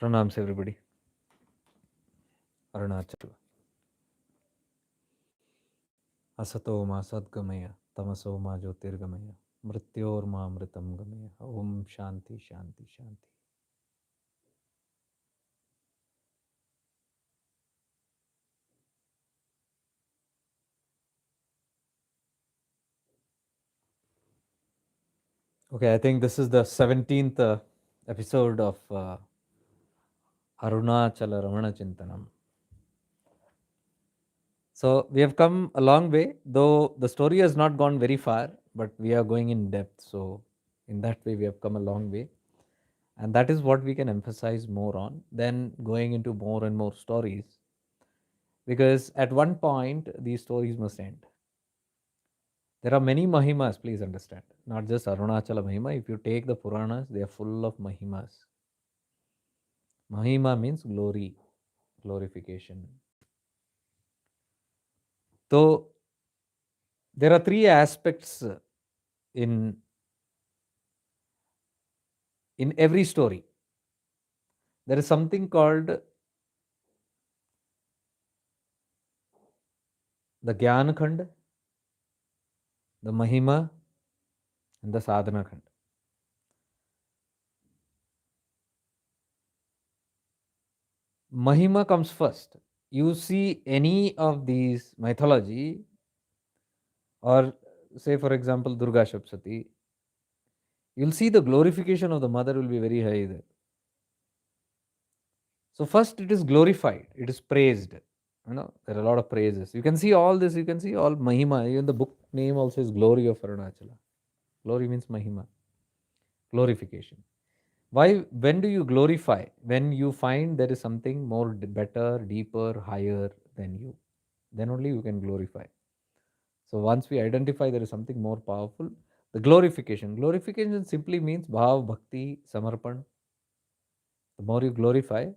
Pranams everybody. Arunachala. Asato ma sadgamaya, tamaso ma jyotirgamaya, mrityor ma amritam gamaya. Om Shanti Shanti Shanti. Okay, I think this is the 17th episode of Arunachala Ramana Chintanam. So we have come a long way, though the story has not gone very far, but we are going in depth. So in that way, we have come a long way. And that is what we can emphasize more on than going into more and more stories. Because at one point, these stories must end. There are many Mahimas, please understand. Not just Arunachala Mahima. If you take the Puranas, they are full of Mahimas. Mahima means glory, glorification. So there are three aspects in in every story. There is something called the Jnana Khand, the Mahima, and the Sadhana Khand. Mahima comes first. You see any of these mythology, or say for example Durga Shapsati, you'll see the glorification of the mother will be very high there. So first it is glorified, it is praised. There are a lot of praises. You can see all this, you can see all Mahima. Even the book name also is Glory of Arunachala. Glory means Mahima, glorification. Why? When do you glorify? When you find there is something more better, deeper, higher than you. Then only you can glorify. So once we identify there is something more powerful, the glorification. Glorification simply means bhav, bhakti, samarpan. The more you glorify,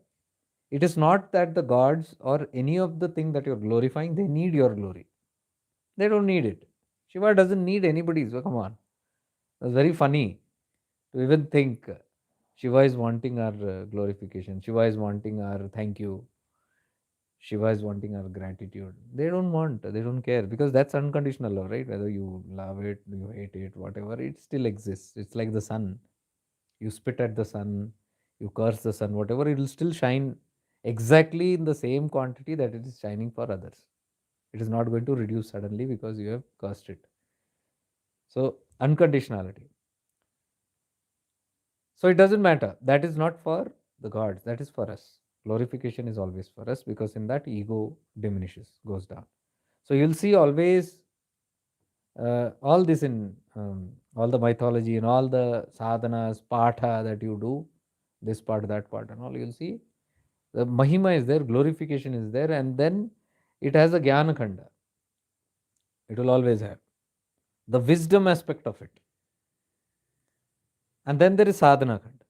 it is not that the gods or any of the thing that you're glorifying, they need your glory. They don't need it. Shiva doesn't need anybody's. So come on. It's very funny to even think Shiva is wanting our glorification. Shiva is wanting our thank you. Shiva is wanting our gratitude. They don't want, they don't care because that's unconditional love, right? Whether you love it, you hate it, whatever, it still exists. It's like the sun. You spit at the sun, you curse the sun, whatever, it will still shine exactly in the same quantity that it is shining for others. It is not going to reduce suddenly because you have cursed it. So, unconditionality. So, it doesn't matter. That is not for the gods, that is for us. Glorification is always for us because in that ego diminishes, goes down. So, you'll see always all this in all the mythology and all the sadhanas, patha that you do, this part, that part, and all, you'll see the Mahima is there, glorification is there, and then it has a Jnana Khanda. It will always have the wisdom aspect of it. And then there is Sadhana Khanda.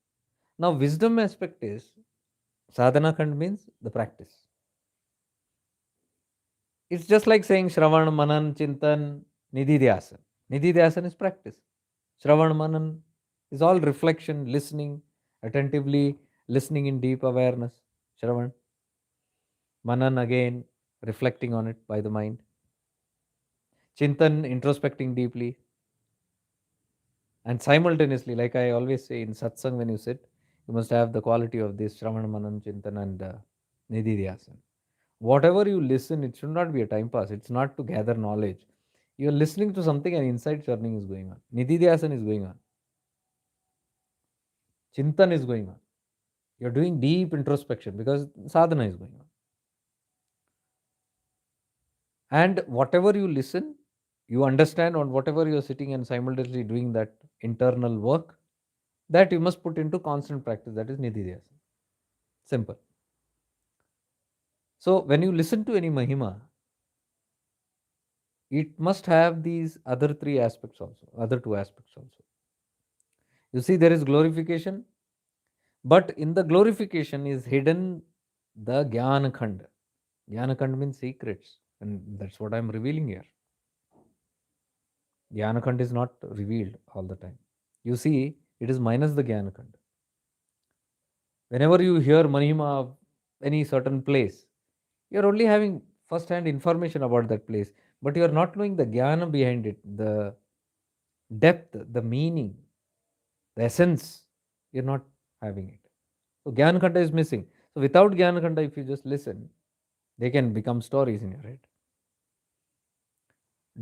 Now, wisdom aspect is Sadhana Khand means the practice. It's just like saying Shravan, Manan, Chintan, Nididhyasan. Nididhyasan is practice. Shravan, Manan is all reflection, listening, attentively listening in deep awareness. Shravan. Manan again, reflecting on it by the mind. Chintan, introspecting deeply. And simultaneously, like I always say in satsang, when you sit, you must have the quality of this Shravan, Manan, Chintan, and Nididhyasan. Whatever you listen, it should not be a time pass. It's not to gather knowledge. You're listening to something and inside churning is going on. Nididhyasan is going on. Chintan is going on. You're doing deep introspection because sadhana is going on. And whatever you listen, you understand on whatever you're sitting and simultaneously doing that internal work, that you must put into constant practice. That is Nididhyasana. Simple. So when you listen to any Mahima, it must have these other three aspects also, other two aspects also. You see, there is glorification, but in the glorification is hidden the Jnana Khand. Jnana Khand means secrets, and that's what I'm revealing here. Jnana Khand is not revealed all the time. You see, it is minus the Jnana Khand. Whenever you hear Mahima of any certain place, you're only having first hand information about that place, but you're not knowing the jnana behind it, the depth, the meaning, the essence. You're not having it. So Gyan Khanda is missing. So without Gyan Khanda, if you just listen, they can become stories in your head.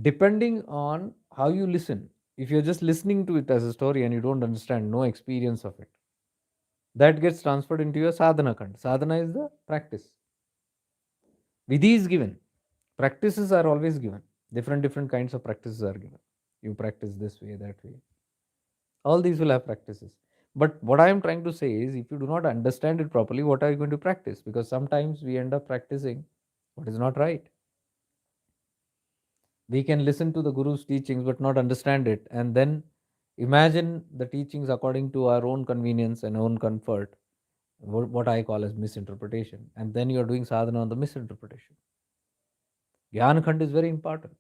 Depending on how you listen, if you're just listening to it as a story and you don't understand, no experience of it, that gets transferred into your sadhana khand. Sadhana is the practice. Vidhi is given. Practices are always given. Different kinds of practices are given. You practice this way, that way. All these will have practices. But what I am trying to say is, if you do not understand it properly, what are you going to practice? Because sometimes we end up practicing what is not right. We can listen to the Guru's teachings but not understand it, and then imagine the teachings according to our own convenience and own comfort, what I call as misinterpretation. And then you are doing sadhana on the misinterpretation. Jnana Khand is very important.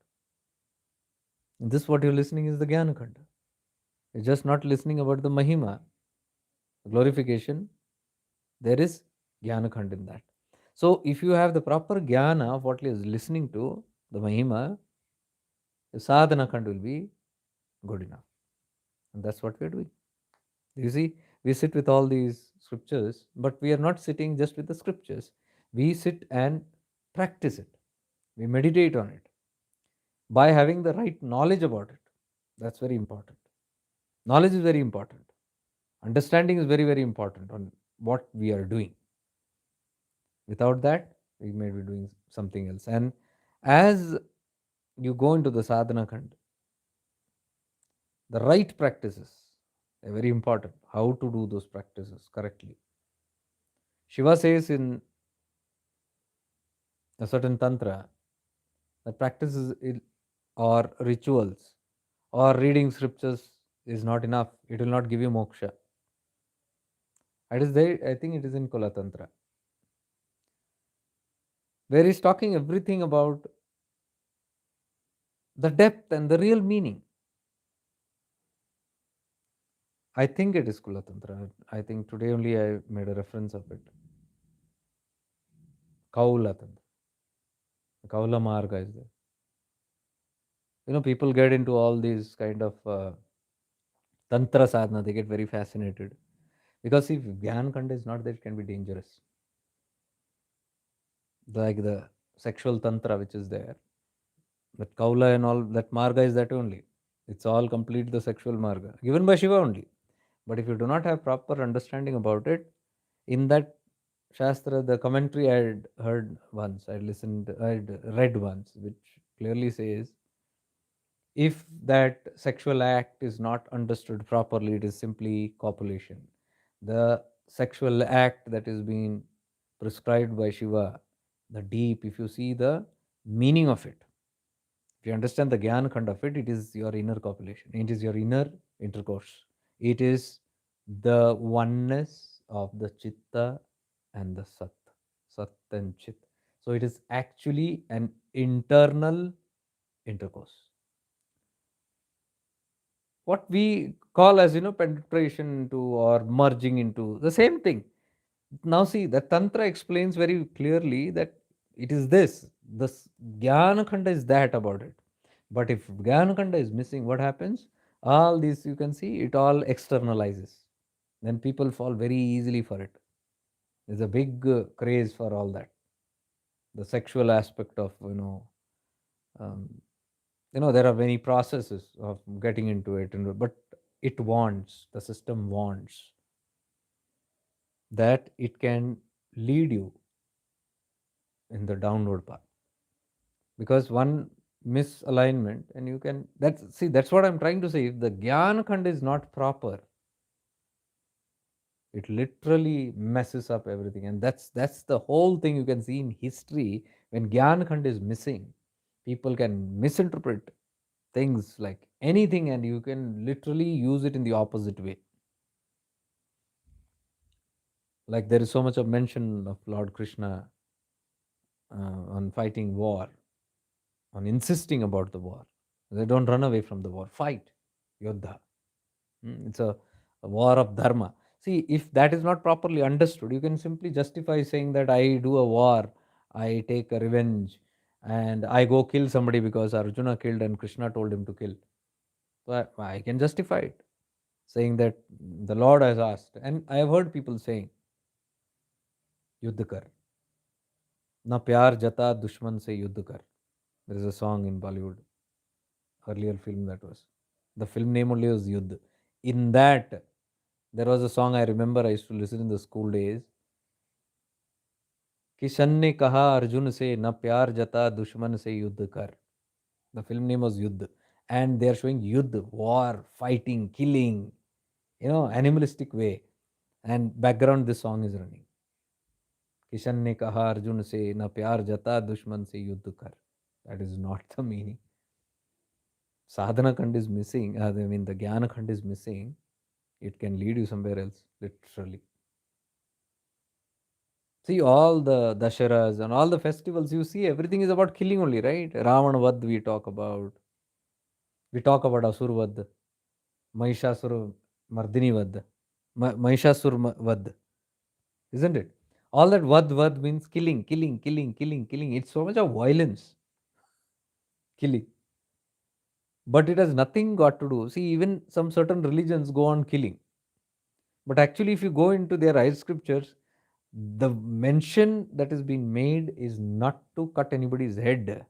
This, what you're listening, is the Jnana Khand. You're just not listening about the Mahima, glorification. There is Jnana Khand in that. So, if you have the proper Jnana of what is listening to, the Mahima, the sadhana Khand will be good enough. And that's what we're doing. You see, we sit with all these scriptures, but we are not sitting just with the scriptures. We sit and practice it. We meditate on it by having the right knowledge about it. That's very important. Knowledge is very important. Understanding is very important on what we are doing. Without that, we may be doing something else. And as you go into the sadhana khand, the right practices are very important. How to do those practices correctly. Shiva says in a certain tantra that practices or rituals or reading scriptures is not enough. It will not give you moksha. It is there, I think it is in Kula Tantra, where he's talking everything about the depth and the real meaning. I think it is Kula Tantra. I think today only I made a reference of it. Kaula Tantra. Kaula Marga is there. People get into all these kind of Tantra sadhana, they get very fascinated. Because if Gyan Khanda is not there, it can be dangerous. Like the sexual Tantra which is there, that Kaula and all, that Marga is that only. It's all complete the sexual Marga, given by Shiva only. But if you do not have proper understanding about it, in that Shastra, the commentary I had heard once, I had read once, which clearly says, if that sexual act is not understood properly, it is simply copulation. The sexual act that is being prescribed by Shiva, the deep, if you see the meaning of it, if you understand the Gyan Khand of it, it is your inner copulation, it is your inner intercourse, it is the oneness of the Chitta and the Sat, Sat and Chit. So it is actually an internal intercourse. What we call as penetration into or merging into the same thing. Now see, the tantra explains very clearly that it is this jnana khanda is that about it. But if jnana khanda is missing, what happens? All these, you can see, it all externalizes. Then people fall very easily for it. There's a big craze for all that, the sexual aspect of um, there are many processes of getting into it, but it wants, the system wants that it can lead you in the downward path, because one misalignment and you can, that's what I'm trying to say. If the gyan khand is not proper, it literally messes up everything. And that's the whole thing. You can see in history, when gyan khand is missing, people can misinterpret things like anything, and you can literally use it in the opposite way. Like there is so much of mention of Lord Krishna on fighting war, on insisting about the war. They don't run away from the war, fight, yodha. It's a war of dharma. See, if that is not properly understood, you can simply justify saying that I do a war, I take a revenge, and I go kill somebody because Arjuna killed and Krishna told him to kill. So I can justify it, saying that the Lord has asked. And I have heard people saying, Yuddh kar, na pyar jata dushman se yuddh kar. There is a song in Bollywood, earlier film that was. The film name only was Yuddh. In that, there was a song I remember I used to listen in the school days. Kishan ने कहा अर्जुन से न प्यार जता दुश्मन से युद्ध कर. The film name was Yuddh, and they are showing Yuddh, war, fighting, killing, animalistic way, and background this song is running. Kishan ने कहा अर्जुन से न प्यार जता दुश्मन से युद्ध कर. That is not the meaning. Sadhana khand is missing. I mean, the Gnana khand is missing. It can lead you somewhere else, literally. See, all the Dasharas and all the festivals, you see, everything is about killing only, right? Ravan Vad we talk about. We talk about Asur Vad, Mahishasur Mardini Vad, Mahishasur Vad, isn't it? All that Vad means killing, killing, killing, killing, killing. It's so much of violence, killing. But it has nothing got to do. See, even some certain religions go on killing. But actually, if you go into their high scriptures, the mention that is being made is not to cut anybody's head.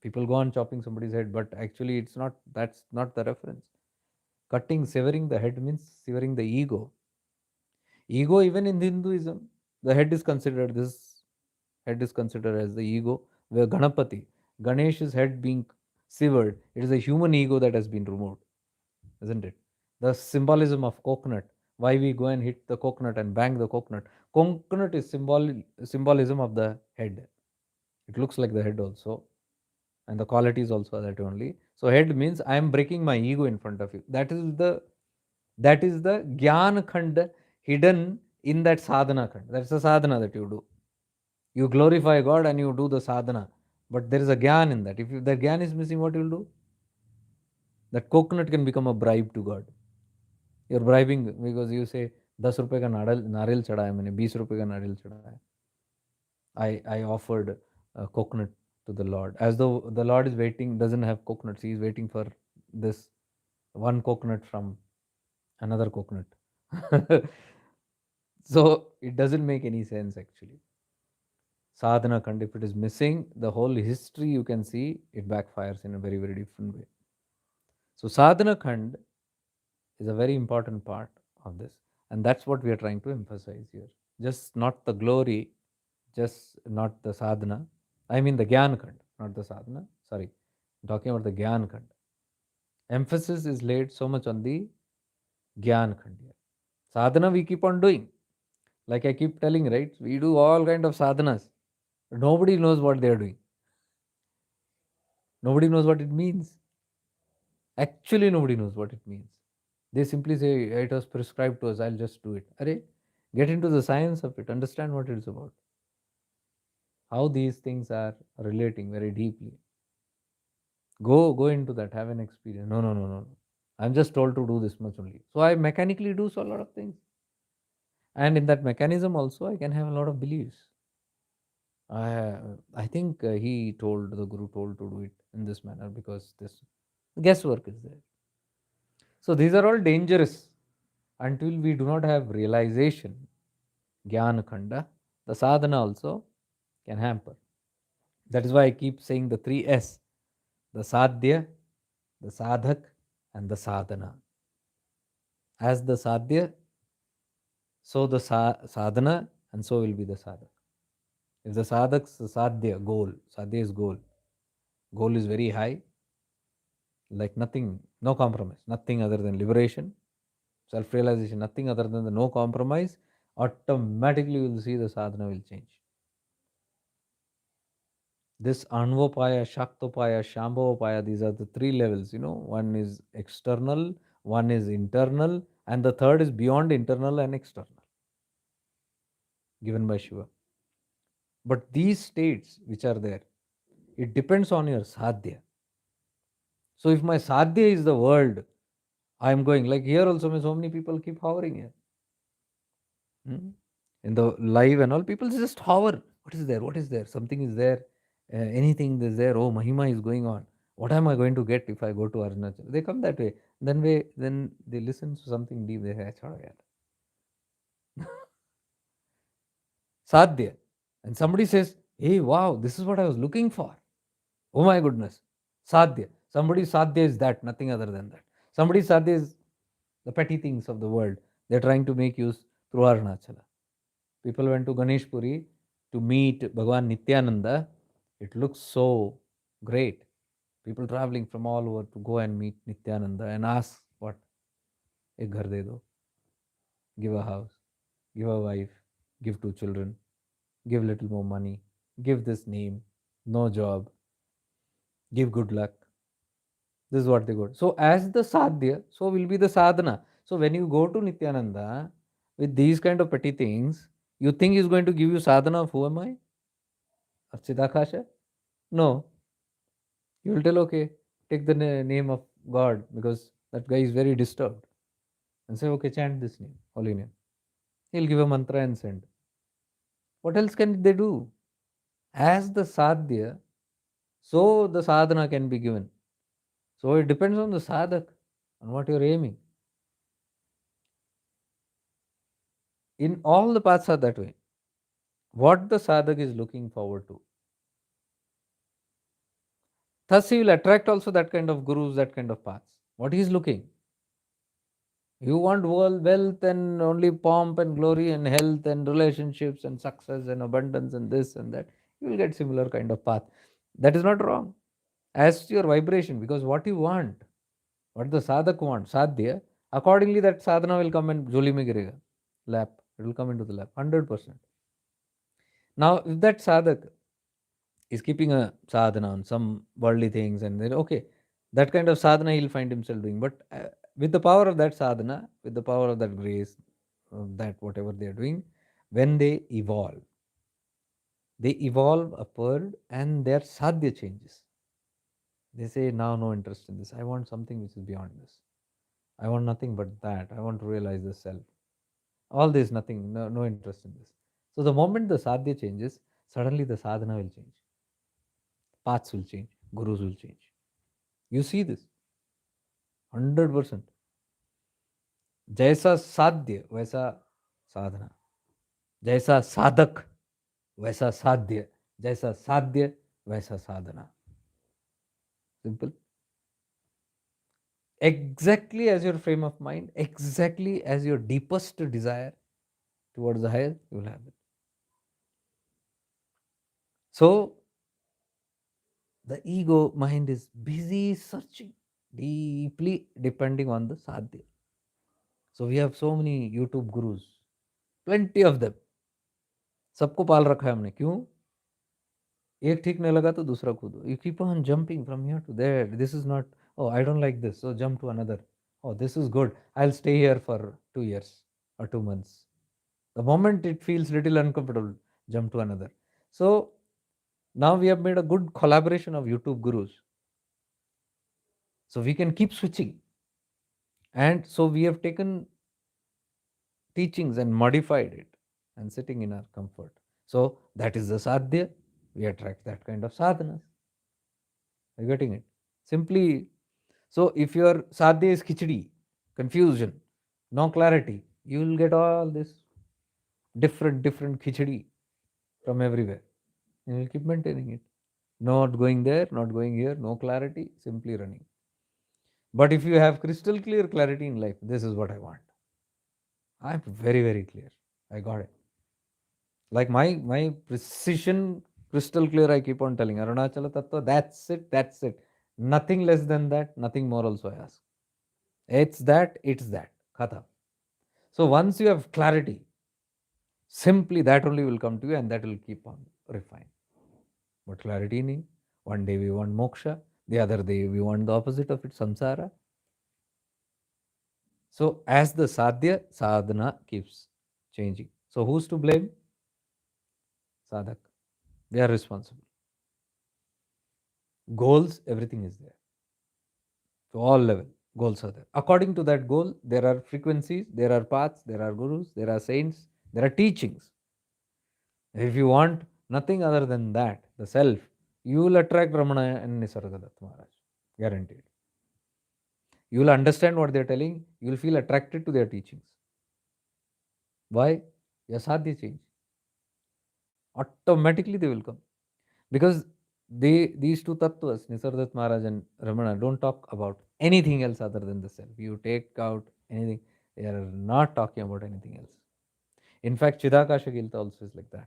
People go on chopping somebody's head, but actually, it's not. That's not the reference. Cutting, severing the head means severing the ego. Ego, even in Hinduism, the head is considered. This head is considered as the ego. Where Ganapati, Ganesh's head being severed, it is a human ego that has been removed, isn't it? The symbolism of coconut. Why we go and hit the coconut and bang the coconut? Coconut is symbolism of the head. It looks like the head also, and the qualities also that only. So head means I am breaking my ego in front of you. That is the Gyan Khand hidden in that Sadhana Khand. That's the sadhana that you do. You glorify God and you do the sadhana. But there is a Gyan in that. If the Gyan is missing, what you will do? That coconut can become a bribe to God. You're bribing because you say 10 रुपए का नारियल चढ़ाया मैंने 20 रुपए का नारियल चढ़ाया. I offered a coconut to the Lord, as though the Lord is waiting, doesn't have coconuts. He is waiting for this one coconut from another coconut. So it doesn't make any sense actually. Sadhana Khand, if it is missing, the whole history you can see it backfires in a very, very different way. So Sadhana Khand is a very important part of this, and that's what we are trying to emphasize here. Just not the glory, just not the sadhana. I mean the Gyan Khand, not the sadhana. Sorry, I'm talking about the Gyan Khand. Emphasis is laid so much on the Gyan Khand here. Sadhana we keep on doing. Like I keep telling, right? We do all kind of sadhanas. Nobody knows what they are doing. Nobody knows what it means. Actually, nobody knows what it means. They simply say it was prescribed to us. I'll just do it. Arey, get into the science of it. Understand what it is about. How these things are relating very deeply. Go into that. Have an experience. No. I'm just told to do this much only. So I mechanically do so a lot of things. And in that mechanism also, I can have a lot of beliefs. I think the Guru told to do it in this manner because this guesswork is there. So these are all dangerous until we do not have realization. Gyan Khanda, the sadhana also can hamper. That is why I keep saying the three S: the Sadhya, the Sadhak, and the Sadhana. As the Sadhya, so the Sadhana, and so will be the Sadhak. If the Sadhak's Sadhya, goal, Sadhya is goal. Goal is very high, like nothing, no compromise, nothing other than liberation, self-realization, nothing other than the no compromise, automatically you will see the sadhana will change. This Anvopaya, Shaktopaya, Shambhavopaya, these are the three levels, one is external, one is internal, and the third is beyond internal and external, given by Shiva. But these states which are there, it depends on your sadhya. So if my sadhya is the world, I'm going like here also. So many people keep hovering here. Hmm? In the live and all, people just hover. What is there? What is there? Something is there. Anything is there. Oh, Mahima is going on. What am I going to get if I go to Arunachala? They come that way. Then they listen to something deep. They say, "Chhado yaar." Sadhya. And somebody says, hey, wow, this is what I was looking for. Oh my goodness. Sadhya. Somebody's Sadhya is that, nothing other than that. Somebody's Sadhya is the petty things of the world. They're trying to make use through Arunachala. People went to Ganesh Puri to meet Bhagavan Nityananda. It looks so great. People traveling from all over to go and meet Nityananda and ask, what? Ek ghar de do. Give a house. Give a wife. Give 2 children. Give little more money. Give this name. No job. Give good luck. This is what they got. So, as the sadhya, so will be the sadhana. So, when you go to Nityananda with these kind of petty things, you think he's going to give you sadhana of who am I? Archidakasha? No. You will tell, okay, take the name of God because that guy is very disturbed. And say, okay, chant this name, holy name. He'll give a mantra and send. What else can they do? As the sadhya, so the sadhana can be given. So it depends on the sadhak, on what you're aiming. In all the paths are that way. What the sadhak is looking forward to. Thus he will attract also that kind of gurus, that kind of paths. What he is looking. You want wealth and only pomp and glory and health and relationships and success and abundance and this and that. You will get similar kind of path. That is not wrong. As to your vibration, because what you want, what the sadhak wants, sadhya, accordingly that sadhana will come and joli mein girega, lap. It will come into the lap, 100%. Now, if that sadhak is keeping a sadhana on some worldly things and then, okay, that kind of sadhana he'll find himself doing. But with the power of that sadhana, with the power of that grace, of that whatever they are doing, when they evolve upward and their sadhya changes. They say, now no interest in this. I want something which is beyond this. I want nothing but that. I want to realize the self. All this, nothing, no interest in this. So the moment the sadhya changes, suddenly the sadhana will change. Paths will change. Gurus will change. You see this 100%. जैसा साध्य वैसा साधना, जैसा साधक वैसा साध्य, जैसा साध्य वैसा साधना. Simple. Exactly as your frame of mind, exactly as your deepest desire towards the higher, you will have it. So the ego mind is busy searching deeply depending on the sadhya. So we have so many YouTube gurus, plenty of them. सबको पाल रखा है हमने. क्यों? एक ठीक नहीं लगा तो दूसरा कूदो. You keep on jumping from here to there. This is not, oh, I don't like this, so jump to another. Oh, this is good, I'll stay here for 2 years or 2 months. The moment it feels little uncomfortable, jump to another. So now we have made a good collaboration of YouTube gurus. So we can keep switching. And so we have taken teachings and modified it and sitting in our comfort. So that is the sadhya. We attract that kind of sadhanas. Are you getting it? Simply, so if your sadhya is khichdi, confusion, no clarity, you will get all this different khichdi from everywhere. You will keep maintaining it. Not going there, not going here, no clarity, simply running. But if you have crystal clear clarity in life, this is what I want. I'm very clear. I got it. Like my precision, crystal clear, I keep on telling Arunachala Tattva, that's it. Nothing less than that, nothing more also I ask. It's that, Khatha. So once you have clarity, simply that only will come to you and that will keep on refine. But clarity nahi. One day we want moksha, the other day we want the opposite of it, samsara. So as the sadhya, sadhana keeps changing. So who's to blame? Sadhak. They are responsible. Goals, everything is there. To all level. Goals are there. According to that goal, there are frequencies, there are paths, there are gurus, there are saints, there are teachings. If you want nothing other than that, the self, you will attract Ramana and Nisargadatta Maharaj. Guaranteed. You will understand what they are telling, you will feel attracted to their teachings. Why? Your sadhya change. Automatically they will come. Because these two tattvas, Nisargadatta Maharaj and Ramana, don't talk about anything else other than the self. You take out anything, they are not talking about anything else. In fact, Chidakasha Gilta also is like that.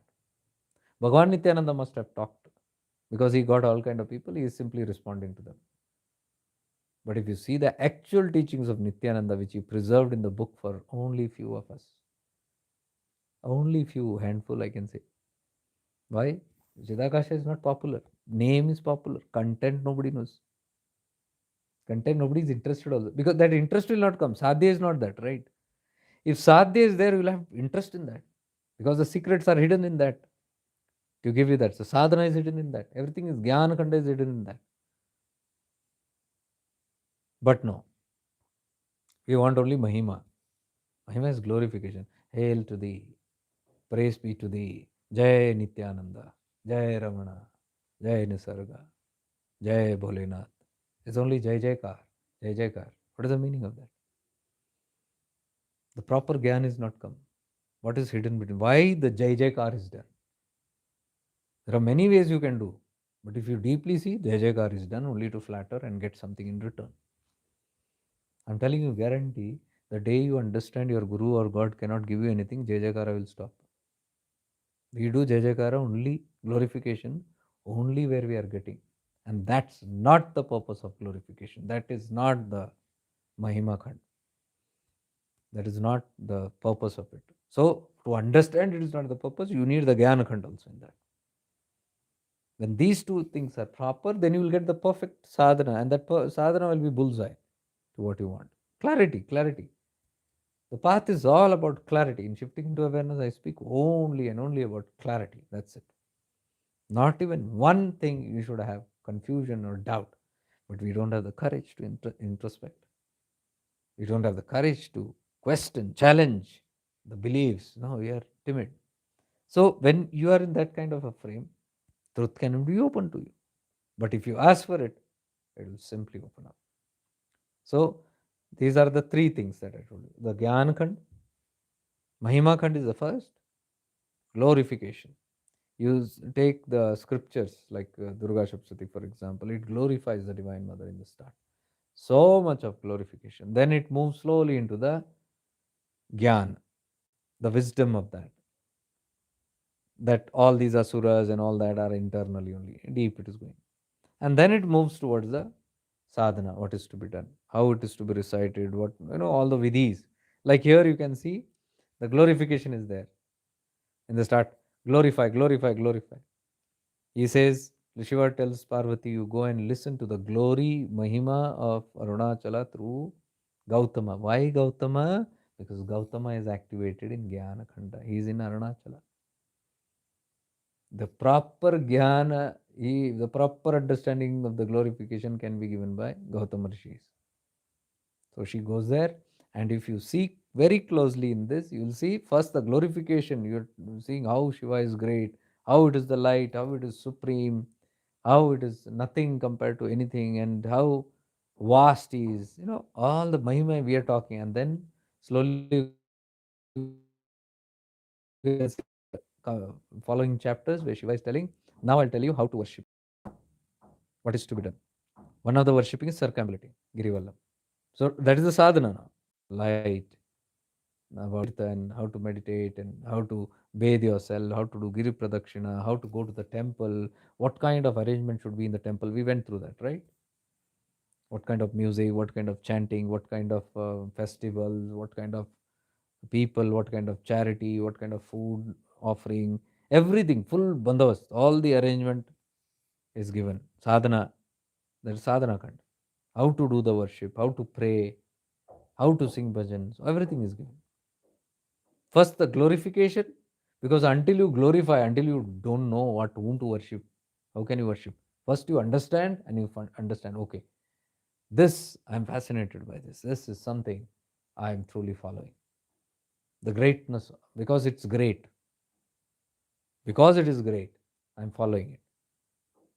Bhagavan Nityananda must have talked because he got all kind of people, he is simply responding to them. But if you see the actual teachings of Nityananda, which he preserved in the book for only few of us, only few, handful I can say. Why? Chidakasha is not popular. Name is popular. Content nobody knows. Content nobody is interested also. Because that interest will not come. Sadhya is not that, right? If sadhya is there, you will have interest in that. Because the secrets are hidden in that. To give you that. So sadhana is hidden in that. Everything is Gnana Khanda is hidden in that. But no. We want only Mahima. Mahima is glorification. Hail to thee. Praise be to thee. Jai Nityananda. Jai Ramana. Jai Nisarga. Jai Bholenath. It's only Jai Jaikar. Jai Jaikar. What is the meaning of that? The proper Gyan is not come. What is hidden between? Why the Jai Jaikar is done? There are many ways you can do. But if you deeply see, Jai Jaikar is done only to flatter and get something in return. I'm telling you, guarantee, the day you understand your Guru or God cannot give you anything, Jai Jaikara will stop. We do Jai Jaikara only, glorification, only where we are getting. And that's not the purpose of glorification. That is not the Mahima Khand. That is not the purpose of it. So, to understand it is not the purpose, you need the Jnana Khand also in that. When these two things are proper, then you will get the perfect sadhana, and that sadhana will be bullseye to what you want. Clarity, clarity. The path is all about clarity. In shifting into awareness, I speak only and only about clarity. That's it. Not even one thing you should have confusion or doubt. But we don't have the courage to introspect. We don't have the courage to question, challenge the beliefs. No, we are timid. So when you are in that kind of a frame, truth can be open to you. But if you ask for it, it will simply open up. So these are the three things that I told you. The Gyan Khand, Mahima Khand is the first, glorification. You take the scriptures like Durga Shapsati, for example, it glorifies the Divine Mother in the start. So much of glorification. Then it moves slowly into the Gyan, the wisdom of that. That all these asuras and all that are internally only. Deep it is going. And then it moves towards the sadhana, what is to be done, how it is to be recited, what, all the vidhis. Like here you can see the glorification is there. In the start, glorify, glorify, glorify. He says, Shiva tells Parvati, you go and listen to the glory, Mahima of Arunachala through Gautama. Why Gautama? Because Gautama is activated in Jnana Khanda. He is in Arunachala. The proper Jnana, the proper understanding of the glorification can be given by Gautama Rishis. So she goes there, and if you see very closely in this, you will see first the glorification. You're seeing how Shiva is great, how it is the light, how it is supreme, how it is nothing compared to anything, and how vast he is. All the Mahima we are talking, and then slowly you can see the following chapters where Shiva is telling, now I'll tell you how to worship. What is to be done? One of the worshipping is circumambulity, Girivallam. So that is the sadhana now. Light, about and how to meditate and how to bathe yourself, how to do Giri Pradakshina, how to go to the temple, what kind of arrangement should be in the temple. We went through that, right? What kind of music, what kind of chanting, what kind of festivals, what kind of people, what kind of charity, what kind of food offering, everything, full bandobast, all the arrangement is given. Sadhana, that is sadhana kind. How to do the worship, how to pray, how to sing bhajans, everything is given. First, the glorification, because until you glorify, until you don't know whom to worship, how can you worship? First, you understand and you understand, okay, This, I'm fascinated by this. This is something I'm truly following. The greatness, because it's great, because it is great, I'm following it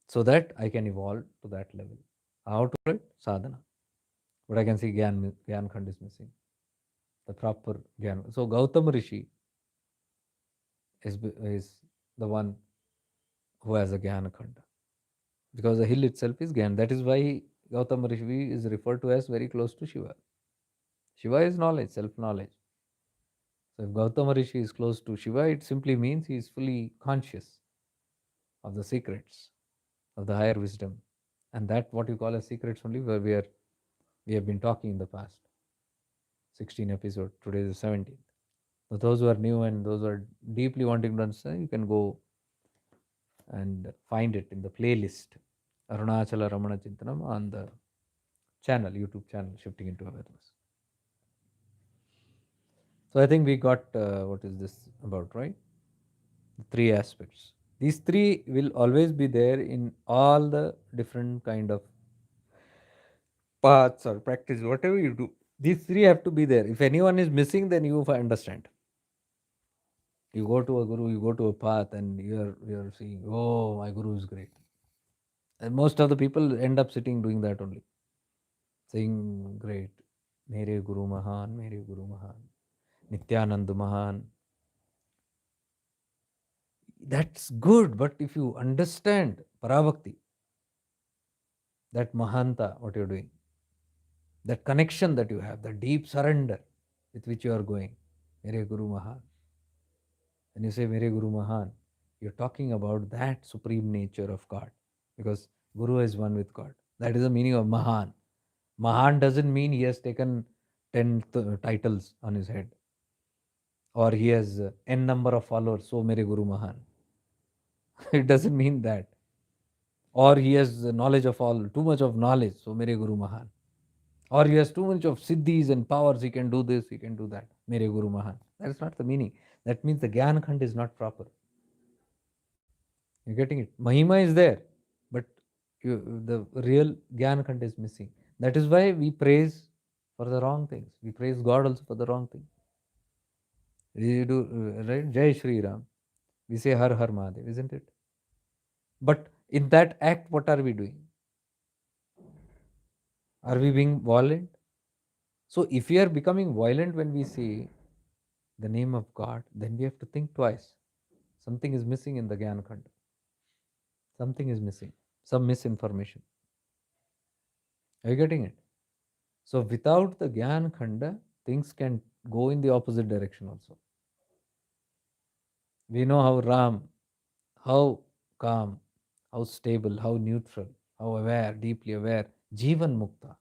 so that I can evolve to that level. How to do it? Sadhana. But I can see Gyan Khand is missing. The proper Gyan. So Gautama Rishi is the one who has a Gyan Khanda. Because the hill itself is Gyan. That is why Gautama Rishi is referred to as very close to Shiva. Shiva is knowledge, self knowledge. So if Gautama Rishi is close to Shiva, it simply means he is fully conscious of the secrets of the higher wisdom. And that what you call as secrets only where we have been talking in the past. 16 episode, today is the 17th. So those who are new and those who are deeply wanting to understand, you can go and find it in the playlist Arunachala Ramana Chintanam on the channel, YouTube channel, Shifting into Awareness. So I think we got what is this about, right? The three aspects. These three will always be there in all the different kind of paths or practice, whatever you do. These three have to be there. If anyone is missing, then you understand. You go to a guru, you go to a path, and you're seeing, oh, my guru is great. And most of the people end up sitting doing that only, saying, great, Mere Guru Mahan, Mere Guru Mahan, Nityanand Mahan. That's good, but if you understand Parabhakti, that Mahanta, what you're doing, that connection that you have, the deep surrender with which you are going, Mere Guru Mahan. When you say Mere Guru Mahan, you're talking about that supreme nature of God, because Guru is one with God. That is the meaning of Mahan. Mahan doesn't mean he has taken 10 titles on his head, or he has n number of followers, so Mere Guru Mahan. It doesn't mean that. Or he has knowledge of all, too much of knowledge, so Mere Guru Mahan. Or he has too much of siddhis and powers, he can do this, he can do that, Mere Guru Mahan. That is not the meaning. That means the Gyan Khand is not proper. You're getting it? Mahima is there, but the real Gyan Khand is missing. That is why we praise for the wrong things. We praise God also for the wrong thing. We do, right? Jai Shri Ram. We say Har Har Mahadev, isn't it? But in that act, what are we doing? Are we being violent? So if we are becoming violent when we say the name of God, then we have to think twice. Something is missing in the Gyan Khand. Something is missing. Some misinformation. Are you getting it? So without the Gyan Khanda, things can go in the opposite direction also. We know how Ram, how calm, how stable, how neutral, how aware, deeply aware, Jivan Mukta,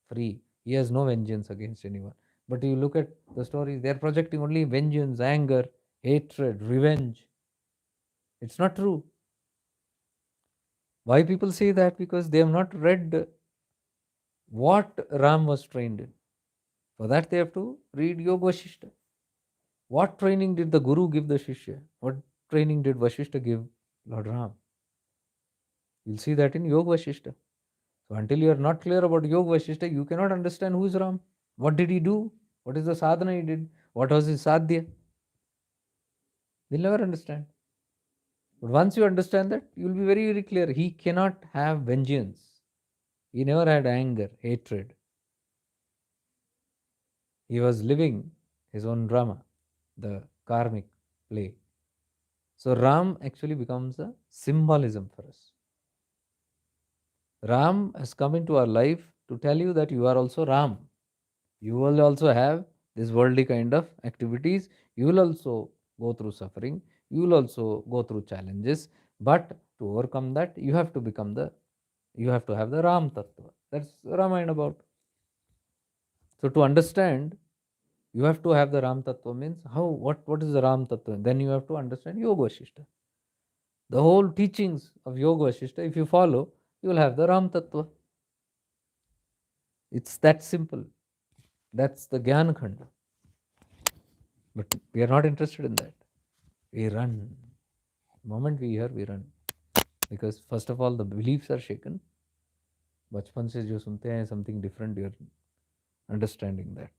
free. He has no vengeance against anyone. But you look at the stories, they are projecting only vengeance, anger, hatred, revenge. It's not true. Why people say that? Because they have not read what Ram was trained in. For that, they have to read Yoga Vashishta. What training did the Guru give the Shishya? What training did Vashishta give Lord Ram? You'll see that in Yoga Vashishta. So until you are not clear about Yoga Vashishta, you cannot understand who is Ram. What did he do? What is the sadhana he did? What was his sadhya? We'll never understand. But once you understand that, you will be very, very clear. He cannot have vengeance. He never had anger, hatred. He was living his own drama, the karmic play. So Ram actually becomes a symbolism for us. Ram has come into our life to tell you that you are also Ram. You will also have this worldly kind of activities. You will also go through suffering. You will also go through challenges. But to overcome that, you have to have the Ram Tattva. That's Ramayana about. So to understand, you have to have the Ram Tattva means what is the Ram Tattva? Then you have to understand Yoga Vashishta. The whole teachings of Yoga Vashishta, if you follow, you will have the Ram Tattva. It's that simple. That's the Gyan Khanda. But we are not interested in that. We run. The moment we hear, we run. Because first of all, the beliefs are shaken. बचपन से जो सुनते हैं something different, you're understanding that.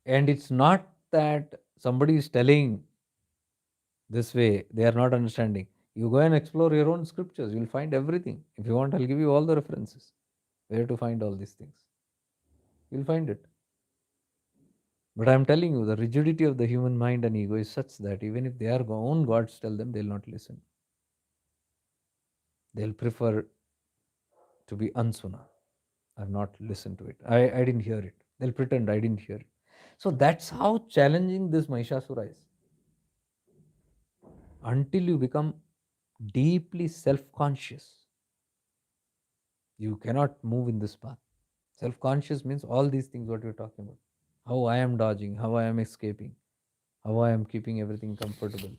And it's not that somebody is telling this way, they are not understanding. You go and explore your own scriptures, you'll find everything. If you want, I'll give you all the references where to find all these things. You'll find it. But I'm telling you, the rigidity of the human mind and ego is such that even if their own gods tell them, they'll not listen. They'll prefer to be unsuna. I've not listened to it. I didn't hear it. They'll pretend I didn't hear it. So that's how challenging this Mahishasura is. Until you become deeply self conscious, you cannot move in this path. Self conscious means all these things what we're talking about. How I am dodging, how I am escaping, how I am keeping everything comfortable,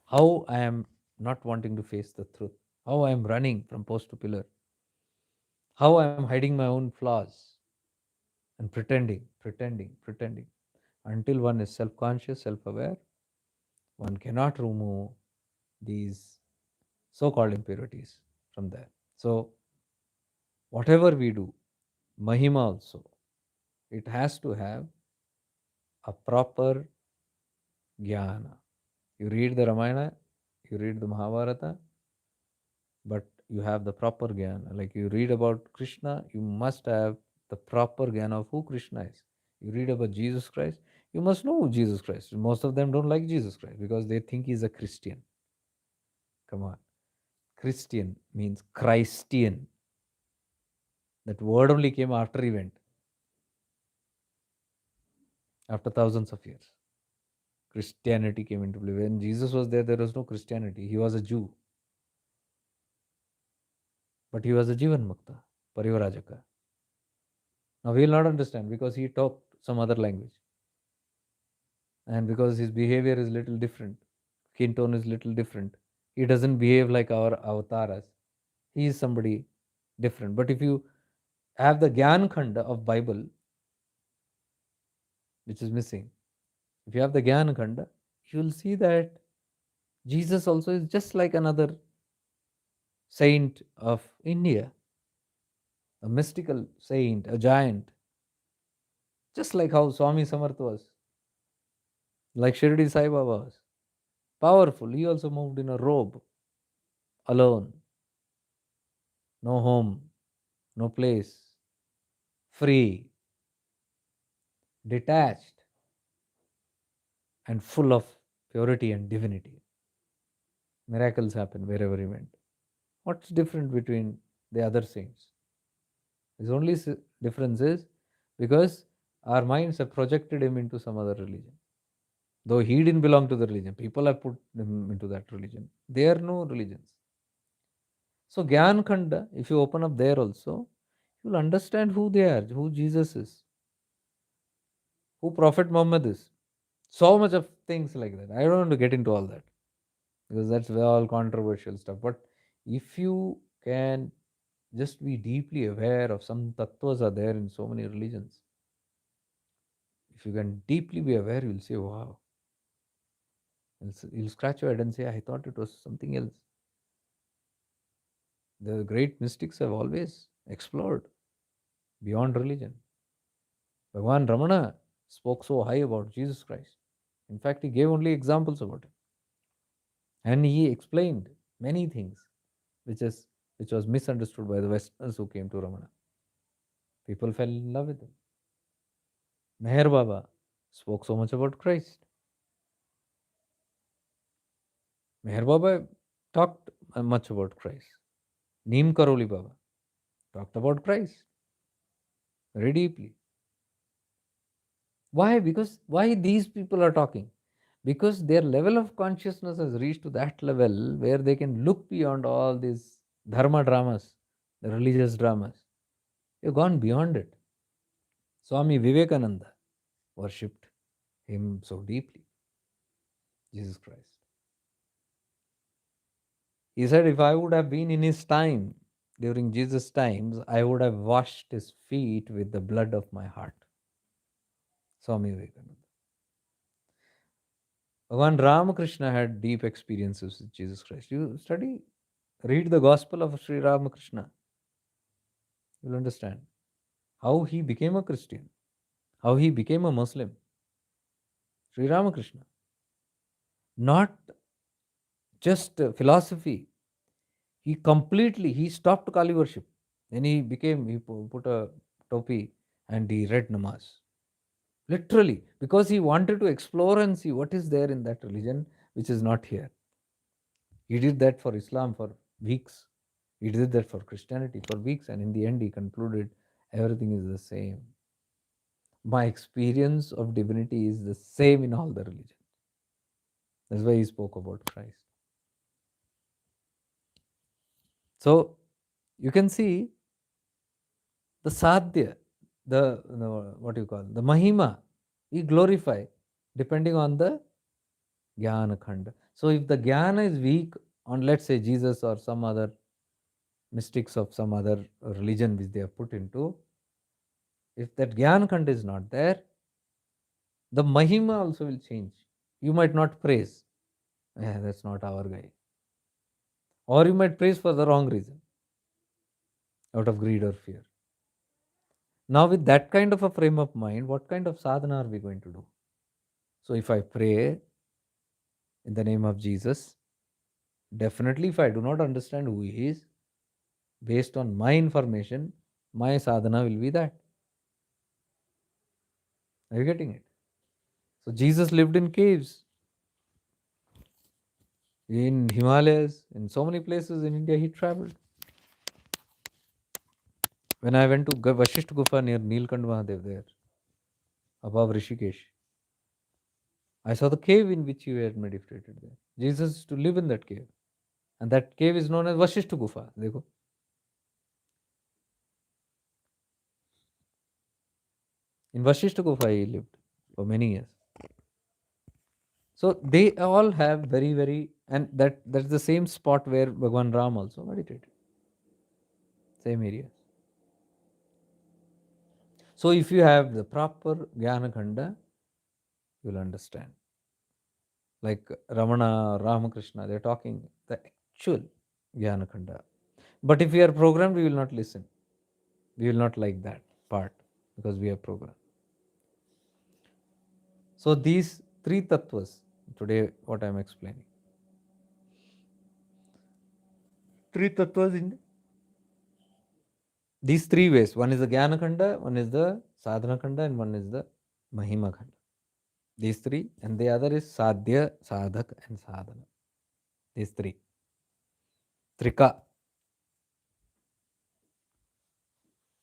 how I am not wanting to face the truth, how I am running from post to pillar, how I am hiding my own flaws and pretending. Until one is self conscious, self aware, one cannot remove these so called impurities from there. So, whatever we do, Mahima also, it has to have a proper Jnana. You read the Ramayana, you read the Mahabharata, but you have the proper Jnana. Like you read about Krishna, you must have the proper Jnana of who Krishna is. You read about Jesus Christ, you must know who Jesus Christ. Most of them don't like Jesus Christ because they think he's a Christian. Come on. Christian means Christian. That word only came after event, after thousands of years. Christianity came into play. When Jesus was there was no Christianity. He was a Jew. But he was a Jivan Mukta, Parivarajaka. Now we will not understand because he talked some other language. And because his behavior is little different, skin tone is little different. He doesn't behave like our avatars. He is somebody different. But if you have the Gyan Khanda of Bible, which is missing, if you have the Gyan Khanda, you will see that Jesus also is just like another saint of India, a mystical saint, a giant, just like how Swami Samarth was, like Shirdi Sai Baba was. Powerful. He also moved in a robe, alone, no home, no place, free, detached, and full of purity and divinity. Miracles happen wherever he went. What's different between the other saints? His only difference is because our minds have projected him into some other religion. Though he didn't belong to the religion, people have put him into that religion. There are no religions. So Gyan Khanda, if you open up there also, you'll understand who they are, who Jesus is, who Prophet Muhammad is. So much of things like that. I don't want to get into all that because that's all controversial stuff. But if you can just be deeply aware of some tattvas are there in so many religions, if you can deeply be aware, you'll say, wow. You'll scratch your head and say, I thought it was something else. The great mystics have always explored beyond religion. Bhagwan Ramana spoke so high about Jesus Christ. In fact, he gave only examples about it. And he explained many things which is which was misunderstood by the Westerners who came to Ramana. People fell in love with him. Meher Baba spoke so much about Christ. Meher Baba talked much about Christ. Neem Karoli Baba talked about Christ very deeply. Why? Because why these people are talking? Because their level of consciousness has reached to that level where they can look beyond all these dharma dramas, the religious dramas. They've gone beyond it. Swami Vivekananda worshipped him so deeply, Jesus Christ. He said, if I would have been in his time, during Jesus' times, I would have washed his feet with the blood of my heart. Swami Vivekananda. Bhagavan Ramakrishna had deep experiences with Jesus Christ. You study, read the Gospel of Sri Ramakrishna. You'll understand how he became a Christian, how he became a Muslim. Sri Ramakrishna. Not just philosophy. He stopped Kali worship. Then he put a topi and he read namaz. Literally, because he wanted to explore and see what is there in that religion which is not here. He did that for Islam for weeks. He did that for Christianity for weeks, and in the end, he concluded everything is the same. My experience of divinity is the same in all the religions. That's why he spoke about Christ. So you can see the Sadhya, the what you call the Mahima, we glorify depending on the Gnana Khanda. So if the Gnana is weak on, let's say, Jesus or some other mystics of some other religion which they have put into, if that Gyan Khanda is not there, the Mahima also will change. You might not praise. That's not our guy. Or you might praise for the wrong reason, out of greed or fear. Now, with that kind of a frame of mind, what kind of sadhana are we going to do? So, if I pray in the name of Jesus, definitely if I do not understand who he is, based on my information, my sadhana will be that. Are you getting it? So, Jesus lived in caves, in Himalayas, in so many places in India he traveled. When I went to Vashisht Gufa near Nilkand Mahadev there, above Rishikesh, I saw the cave in which he had meditated there. Jesus used to live in that cave. And that cave is known as Vashisht Gufa. Dekho. In Vashisht Gufa he lived for many years. So they all have very, very, and that's the same spot where Bhagwan Ram also meditated. Same areas. So if you have the proper Jnana Khanda, you'll understand. Like Ramana, Ramakrishna, they're talking the actual Jnana Khanda. But if we are programmed, we will not listen. We will not like that part because we are programmed. So these three tattvas, today what I am explaining. Three tattvas in these three ways. One is the Jnana Khanda, one is the Sadhana Khanda, and one is the Mahima Khanda. These three, and the other is Sadhya, Sadhak, and Sadhana. These three. Trika.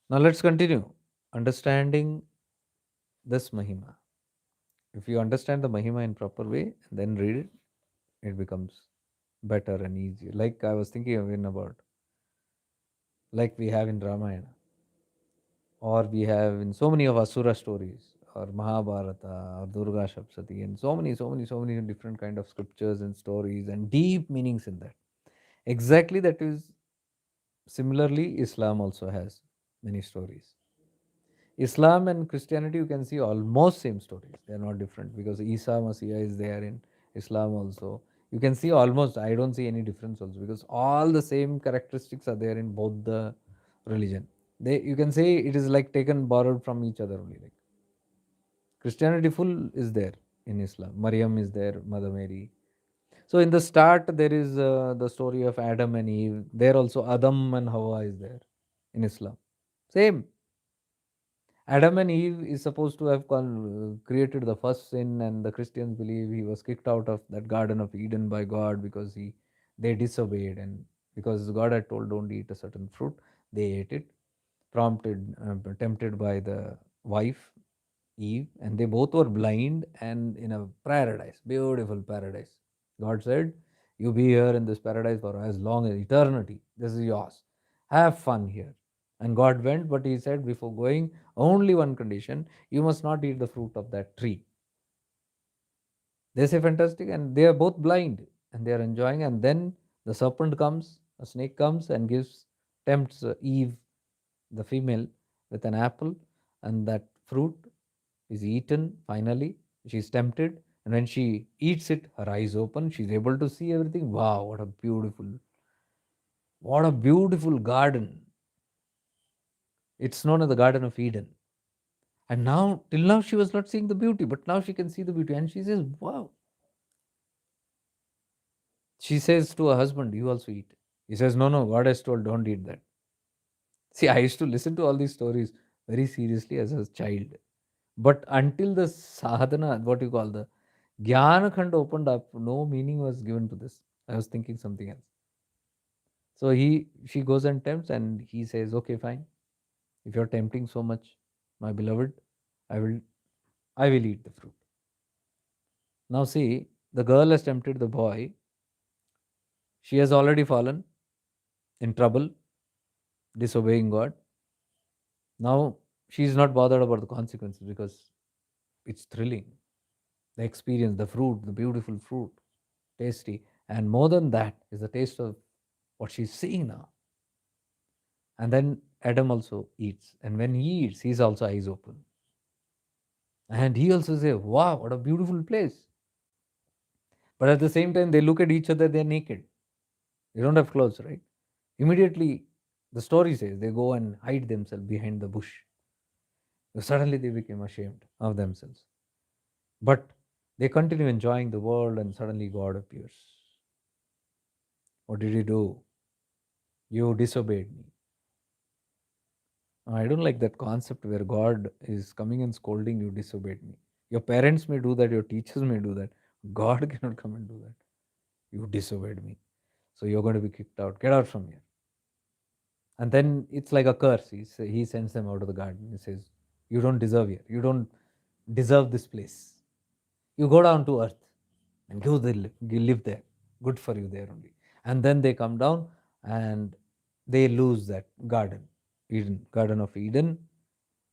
Now let's continue. Understanding this Mahima. If you understand the Mahima in proper way and then read it, it becomes better and easier. Like I was thinking again about, like we have in Ramayana, or we have in so many of Asura stories, or Mahabharata, or Durga Shapsati, and so many different kind of scriptures and stories and deep meanings in that. Exactly that is similarly Islam also has many stories. Islam and Christianity, you can see almost same stories. They are not different because Isa Messiah is there in Islam also. You can see almost, I don't see any difference also because all the same characteristics are there in both the religion. You can say it is like taken borrowed from each other only. Like Christianity full is there in Islam. Maryam is there, Mother Mary. So in the start there is the story of Adam and Eve. There also Adam and Hawa is there in Islam. Same. Adam and Eve is supposed to have created the first sin, and the Christians believe he was kicked out of that Garden of Eden by God because they disobeyed, and because God had told don't eat a certain fruit, they ate it, tempted by the wife Eve, and they both were blind and in a paradise, beautiful paradise. God said, "You be here in this paradise for as long as eternity. This is yours. Have fun here." And God went, but He said, before going, only one condition: you must not eat the fruit of that tree. They say fantastic, and they are both blind and they are enjoying. And then the serpent comes, a snake comes, and tempts Eve, the female, with an apple, and that fruit is eaten finally. She is tempted, and when she eats it, her eyes open, she is able to see everything. Wow, what a beautiful garden. It's known as the Garden of Eden. And now, till now, she was not seeing the beauty, but now she can see the beauty. And she says, wow. She says to her husband, you also eat. He says, no, no, God has told, don't eat that. See, I used to listen to all these stories very seriously as a child. But until the sadhana, what you call the Gnana Khand opened up, no meaning was given to this. I was thinking something else. So she goes and tempts, and he says, okay, fine. If you're tempting so much, my beloved, I will I will eat the fruit. Now see, the girl has tempted the boy. She has already fallen in trouble, disobeying God. Now she is not bothered about the consequences because it's thrilling. The experience, the fruit, the beautiful fruit, tasty. And more than that is the taste of what she's seeing now. And then Adam also eats. And when he eats, he's also eyes open. And he also says, wow, what a beautiful place. But at the same time, they look at each other, they're naked. They don't have clothes, right? Immediately, the story says they go and hide themselves behind the bush. So suddenly they became ashamed of themselves. But they continue enjoying the world, and suddenly God appears. What did he do? You disobeyed me. I don't like that concept where God is coming and scolding you, disobeyed me. Your parents may do that, your teachers may do that. God cannot come and do that. You disobeyed me. So you're going to be kicked out. Get out from here. And then it's like a curse. He sends them out of the garden. He says, you don't deserve here. You don't deserve this place. You go down to earth and you live there. Good for you there only. And then they come down and they lose that garden, Eden, Garden of Eden.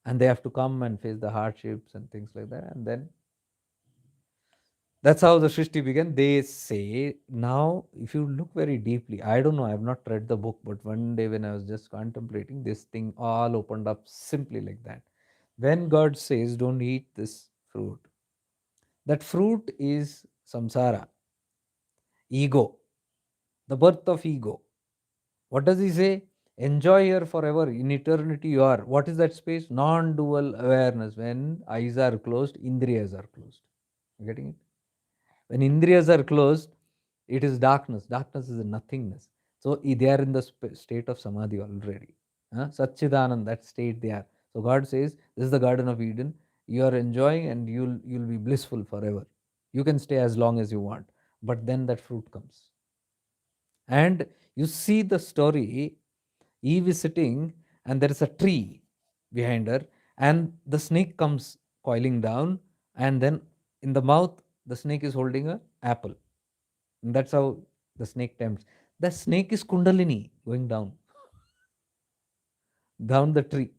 And they have to come and face the hardships and things like that. And then that's how the Srishti began. They say, now, if you look very deeply, I don't know, I have not read the book, but one day when I was just contemplating, this thing all opened up simply like that. When God says, don't eat this fruit, that fruit is samsara, ego, the birth of ego. What does he say? Enjoy here forever. In eternity, you are. What is that space? Non dual awareness. When eyes are closed, indriyas are closed. You getting it? When indriyas are closed, it is darkness. Darkness is a nothingness. So they are in the state of samadhi already. Satchidanand, that state they are. So God says, this is the Garden of Eden. You are enjoying and you'll be blissful forever. You can stay as long as you want. But then that fruit comes. And you see the story, Eve is sitting and there is a tree behind her, and the snake comes coiling down, and then in the mouth, the snake is holding a apple. And that's how the snake tempts. The snake is Kundalini going down the tree.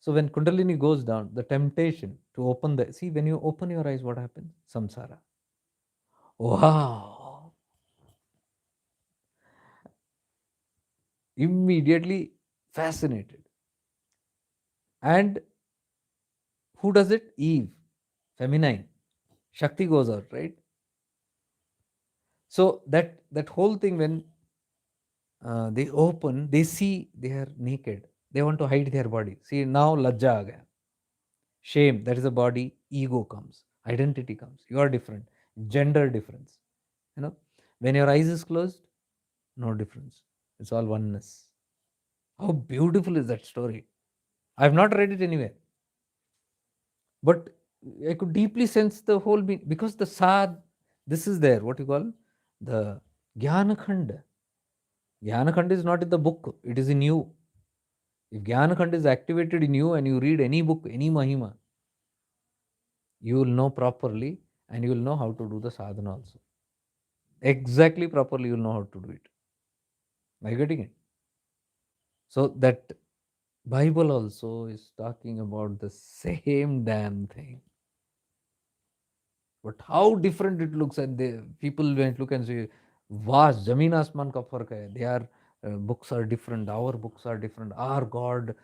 So when Kundalini goes down, the temptation to open see, when you open your eyes, what happens? Samsara. Wow. Immediately fascinated. And who does it? Eve, feminine. Shakti goes out, right? So that whole thing, when they open, they see they are naked. They want to hide their body. See, now lajja aa gaya. Shame, that is a body. Ego comes. Identity comes. You are different. Gender difference. You know, when your eyes is closed, no difference. It's all oneness. How beautiful is that story? I have not read it anywhere, but I could deeply sense the whole because the sad. This is there. What you call the Jnana Khand. Jnana Khand is not in the book. It is in you. If Jnana Khand is activated in you and you read any book, any Mahima, you will know properly, and you will know how to do the sadhana also. Exactly properly, you will know how to do it. Are you getting it? So that Bible also is talking about the same damn thing. But how different it looks, and the people when look and say, vast, Zameen Asman ka fark hai. Their books are different, our books are different. Our God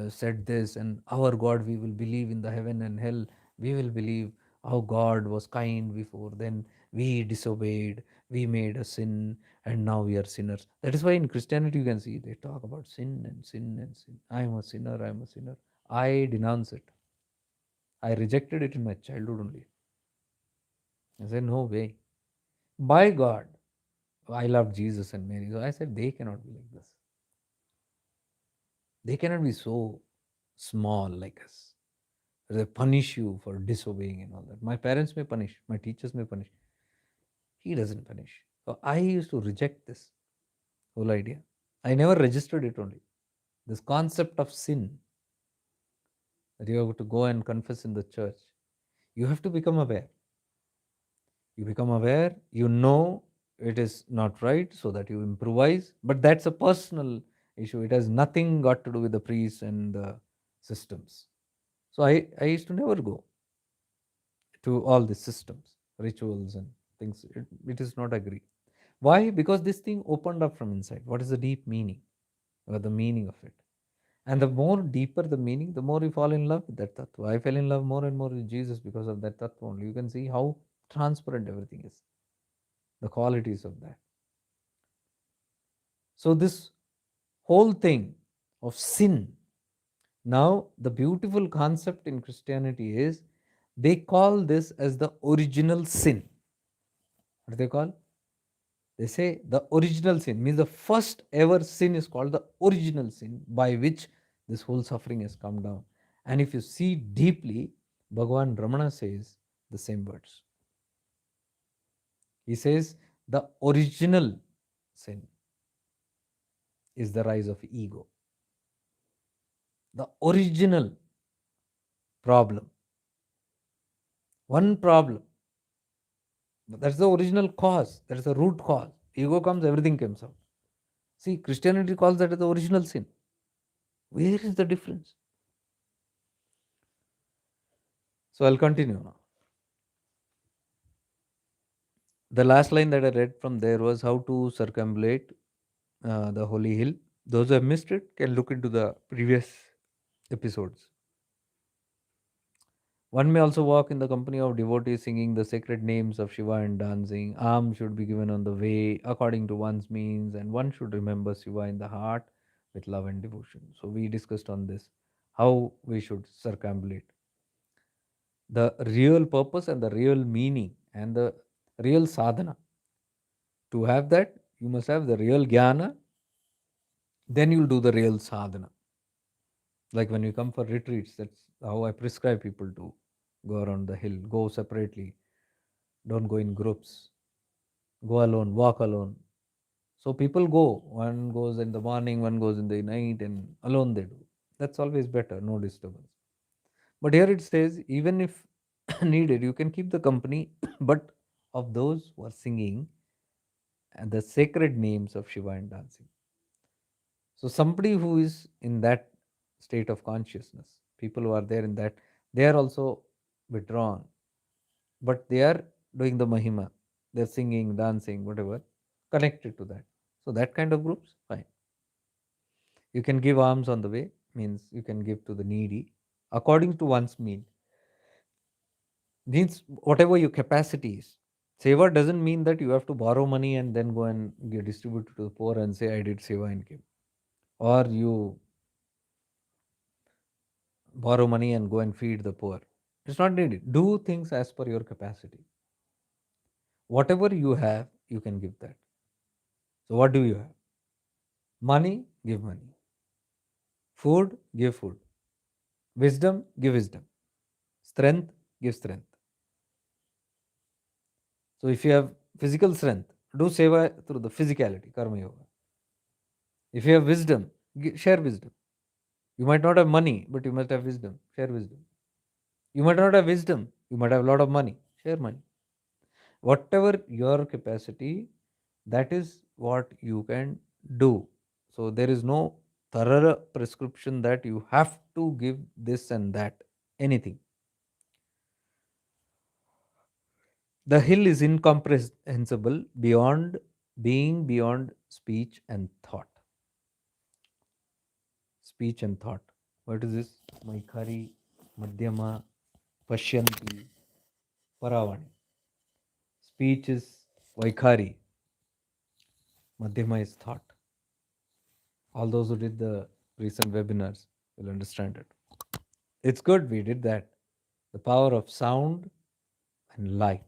said this, and our God, we will believe in the heaven and hell. We will believe how God was kind before, then we disobeyed, we made a sin, and now we are sinners. That is why in Christianity you can see they talk about sin and sin and sin. I am a sinner, I am a sinner. I denounce it. I rejected it in my childhood only. I said, no way. By God, I love Jesus and Mary. So I said, they cannot be like this. They cannot be so small like us. They punish you for disobeying and all that. My parents may punish, my teachers may punish. He doesn't punish. So I used to reject this whole idea. I never registered it only. This concept of sin that you have to go and confess in the church, you have to become aware. You become aware, you know it is not right, so that you improvise. But that's a personal issue. It has nothing got to do with the priests and the systems. So I used to never go to all these systems, rituals and things. It is not agree. Why? Because this thing opened up from inside. What is the deep meaning or the meaning of it? And the more deeper the meaning, the more you fall in love with that tattva. I fell in love more and more with Jesus because of that tattva only. You can see how transparent everything is, the qualities of that. So, this whole thing of sin, now the beautiful concept in Christianity is they call this as the original sin. What do they call? They say the original sin means the first ever sin is called the original sin by which this whole suffering has come down. And if you see deeply, Bhagavan Ramana says the same words. He says the original sin is the rise of ego. The original problem. One problem. That's the original cause. That's the root cause. Ego comes, everything comes out. See, Christianity calls that as the original sin. Where is the difference? So I'll continue now. The last line that I read from there was how to circumambulate the holy hill. Those who have missed it can look into the previous episodes. One may also walk in the company of devotees singing the sacred names of Shiva and dancing. Alms should be given on the way according to one's means, and one should remember Shiva in the heart with love and devotion. So, we discussed on this how we should circumambulate. The real purpose and the real meaning and the real sadhana. To have that, you must have the real Gnana, then you'll do the real sadhana. Like when you come for retreats, that's how I prescribe people to go around the hill, go separately, don't go in groups, go alone, walk alone. So people go, one goes in the morning, one goes in the night, and alone they do. That's always better, no disturbance. But here it says, even if needed, you can keep the company, but of those who are singing and the sacred names of Shiva and dancing. So somebody who is in that state of consciousness, people who are there in that, they are also withdrawn, but they are doing the Mahima. They're singing, dancing, whatever, connected to that. So that kind of groups, fine. You can give alms on the way, means you can give to the needy according to one's mean. Means whatever your capacity is. Seva doesn't mean that you have to borrow money and then go and distribute it to the poor and say I did seva and give. Or you borrow money and go and feed the poor. It's not needed. Do things as per your capacity. Whatever you have, you can give that. So, what do you have? Money, give money. Food, give food. Wisdom, give wisdom. Strength, give strength. So, if you have physical strength, do seva through the physicality, karma yoga. If you have wisdom, share wisdom. You might not have money, but you must have wisdom. Share wisdom. You might not have wisdom, you might have a lot of money. Share money. Whatever your capacity, that is what you can do. So there is no thorough prescription that you have to give this and that, anything. The hill is incomprehensible beyond being beyond speech and thought. Speech and thought. What is this? Maikhari, Madhyama, Pashyanti. Paravani. Speech is Vaikhari. Madhyama is thought. All those who did the recent webinars will understand it. It's good we did that. The power of sound and light.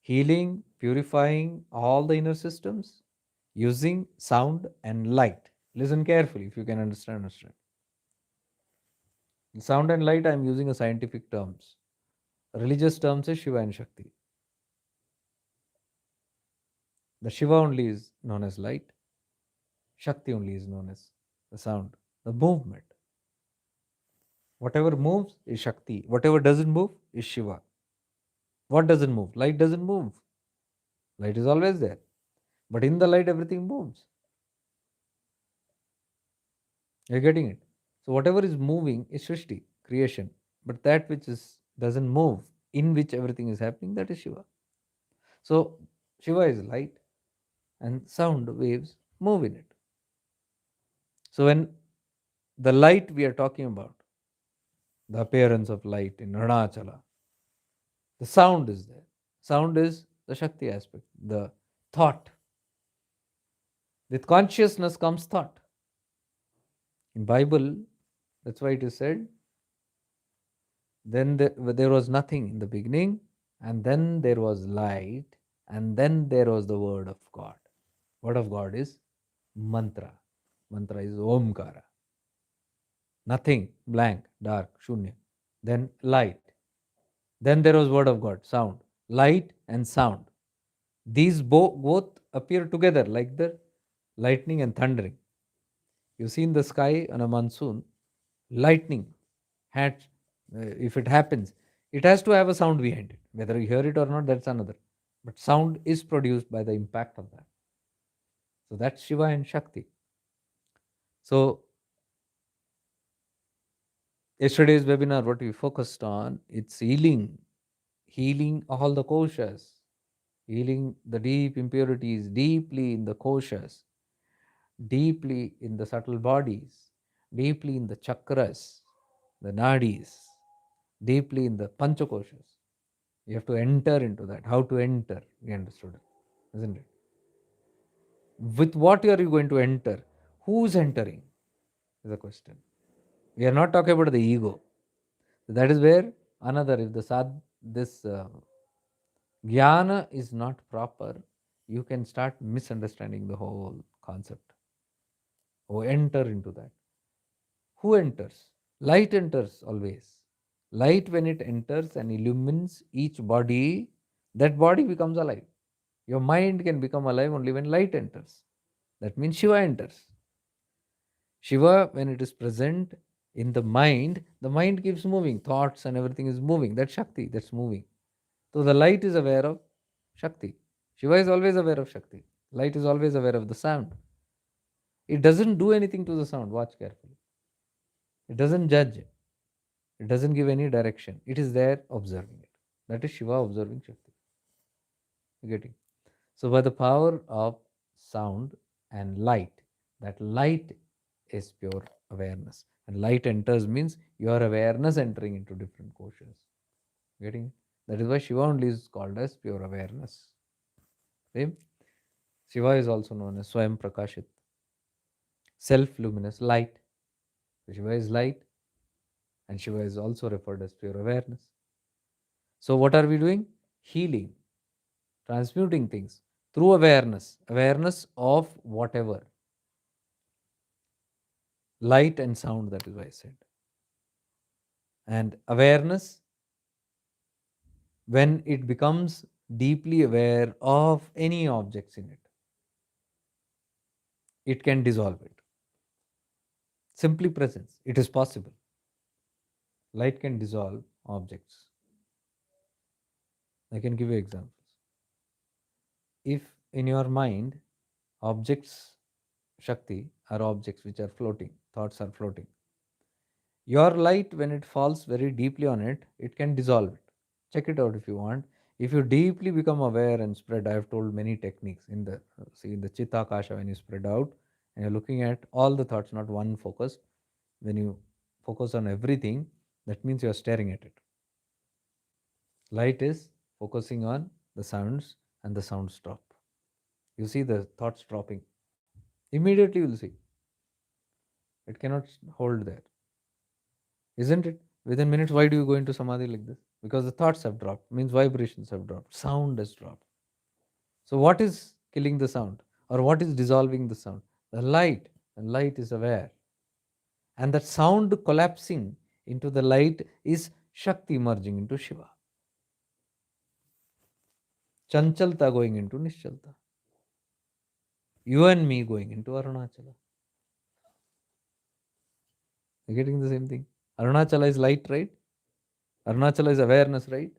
Healing, purifying all the inner systems using sound and light. Listen carefully if you can understand. In sound and light, I am using a scientific terms. Religious terms is Shiva and Shakti. The Shiva only is known as light. Shakti only is known as the sound, the movement. Whatever moves is Shakti. Whatever doesn't move is Shiva. What doesn't move? Light doesn't move. Light is always there. But in the light, everything moves. You're getting it? So whatever is moving is Srishti, creation. But that which is doesn't move, in which everything is happening, that is Shiva. So Shiva is light and sound waves move in it. So when the light we are talking about, the appearance of light in Arunachala, the sound is there. Sound is the Shakti aspect, the thought. With consciousness comes thought. In Bible, that's why it is said, then there was nothing in the beginning, and then there was light, and then there was the word of God. Word of God is mantra. Mantra is Omkara. Nothing, blank, dark, shunya. Then light. Then there was word of God, sound. Light and sound. These both appear together like the lightning and thundering. You see in the sky on a monsoon, lightning, if it happens, it has to have a sound behind it. Whether you hear it or not, that's another. But sound is produced by the impact of that. So that's Shiva and Shakti. So yesterday's webinar, what we focused on, it's healing all the koshas, healing the deep impurities deeply in the koshas, deeply in the subtle bodies, deeply in the chakras, the nadis, deeply in the panchakoshas. You have to enter into that. How to enter? We understood it, isn't it? With what are you going to enter? Who's entering? Is the question. We are not talking about the ego. That is where another, if this Gnana is not proper, you can start misunderstanding the whole concept. Or enter into that. Who enters? Light enters always. Light, when it enters and illumines each body, that body becomes alive. Your mind can become alive only when light enters. That means Shiva enters. Shiva, when it is present in the mind keeps moving. Thoughts and everything is moving. That's Shakti, that's moving. So the light is aware of Shakti. Shiva is always aware of Shakti. Light is always aware of the sound. It doesn't do anything to the sound. Watch carefully. It doesn't judge. It doesn't give any direction. It is there observing it. That is Shiva observing Shakti. You getting? So by the power of sound and light, that light is pure awareness. And light enters means your awareness entering into different koshas. Getting? That is why Shiva only is called as pure awareness. Okay? Shiva is also known as Swayam Prakashit, self-luminous light. So Shiva is light, and Shiva is also referred as pure awareness. So what are we doing? Healing, transmuting things through awareness of whatever. Light and sound, that is why I said. And awareness, when it becomes deeply aware of any objects in it, it can dissolve it. Simply presence, it is possible. Light can dissolve objects. I can give you examples. If in your mind, objects, Shakti, are objects which are floating, thoughts are floating, your light, when it falls very deeply on it, it can dissolve it. Check it out if you want. If you deeply become aware and spread, I have told many techniques in the in the Chitta Akasha, when you spread out and you're looking at all the thoughts, not one focus. When you focus on everything, that means you're staring at it. Light is focusing on the sounds and the sounds drop. You see the thoughts dropping. Immediately you'll see. It cannot hold there. Isn't it? Within minutes, why do you go into samadhi like this? Because the thoughts have dropped, means vibrations have dropped, sound has dropped. So, what is killing the sound? Or what is dissolving the sound? The light. And light is aware. And that sound collapsing into the light is Shakti merging into Shiva. Chanchalta going into Nischalta. You and me going into Arunachala. You're getting the same thing. Arunachala is light, right? Arunachala is awareness, right?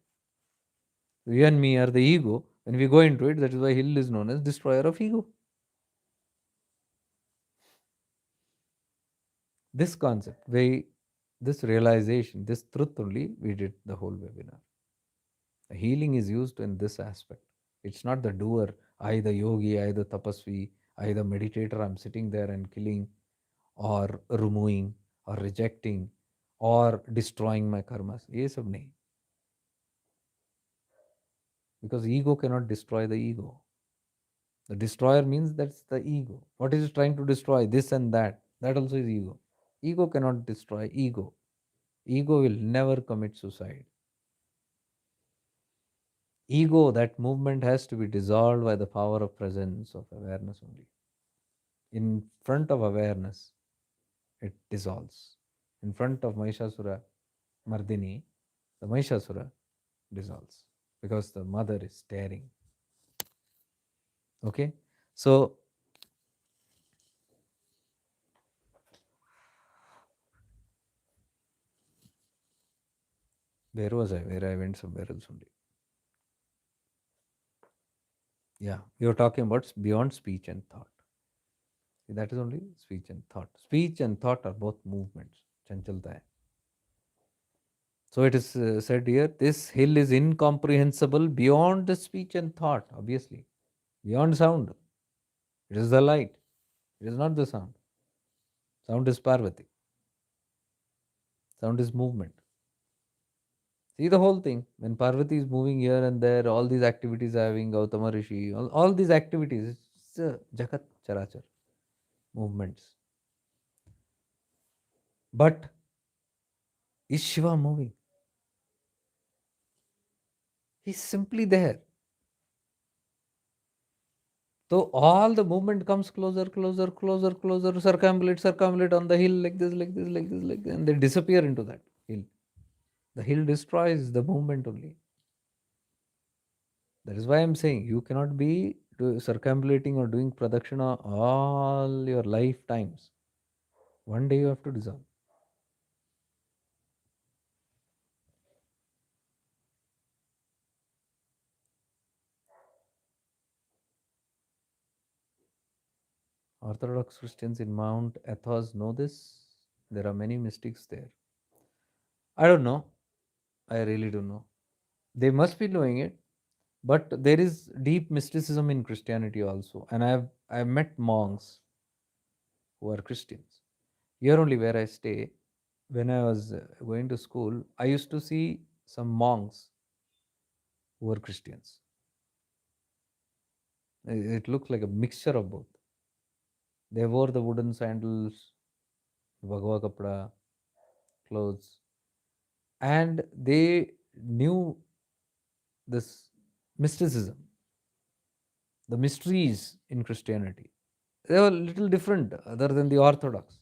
You and me are the ego. When we go into it, that is why hill is known as destroyer of ego. This concept, this realization, this truth only, we did the whole webinar. The healing is used in this aspect. It's not the doer, I the yogi, I the tapasvi, I the meditator, I'm sitting there and killing or removing or rejecting or destroying my karmas. Ye sab nahi. Because ego cannot destroy the ego. The destroyer means that's the ego. What is it trying to destroy? This and that. That also is ego. Ego cannot destroy ego. Ego will never commit suicide. Ego, that movement has to be dissolved by the power of presence of awareness only. In front of awareness, it dissolves. In front of Mahishasura Mardini, the Mahishasura dissolves because the mother is staring. Okay? So, where was I? Where I went somewhere else only. Yeah, you're talking about beyond speech and thought. That is only speech and thought. Speech and thought are both movements. Chanchalta hai. So it is said here, this hill is incomprehensible beyond the speech and thought, obviously. Beyond sound. It is the light. It is not the sound. Sound is Parvati. Sound is movement. See the whole thing. When Parvati is moving here and there, all these activities are having Gautama Rishi, all these activities, it's Jagat Charachar movements. But is Shiva moving? He's simply there. So all the movement comes closer, closer, closer, closer, circumambulate on the hill like this, like this, like this, like this, and they disappear into that hill. The hill destroys the movement only. That is why I'm saying you cannot be circumambulating or doing pradakshina all your lifetimes. One day you have to dissolve. Orthodox Christians in Mount Athos know this. There are many mystics there. I don't know. I really don't know. They must be knowing it, but there is deep mysticism in Christianity also. And I've met monks who are Christians. Here only where I stay, when I was going to school, I used to see some monks who were Christians. It looked like a mixture of both. They wore the wooden sandals, Bhagwa Kapda, clothes, and they knew this mysticism, the mysteries in Christianity. They were a little different other than the Orthodox.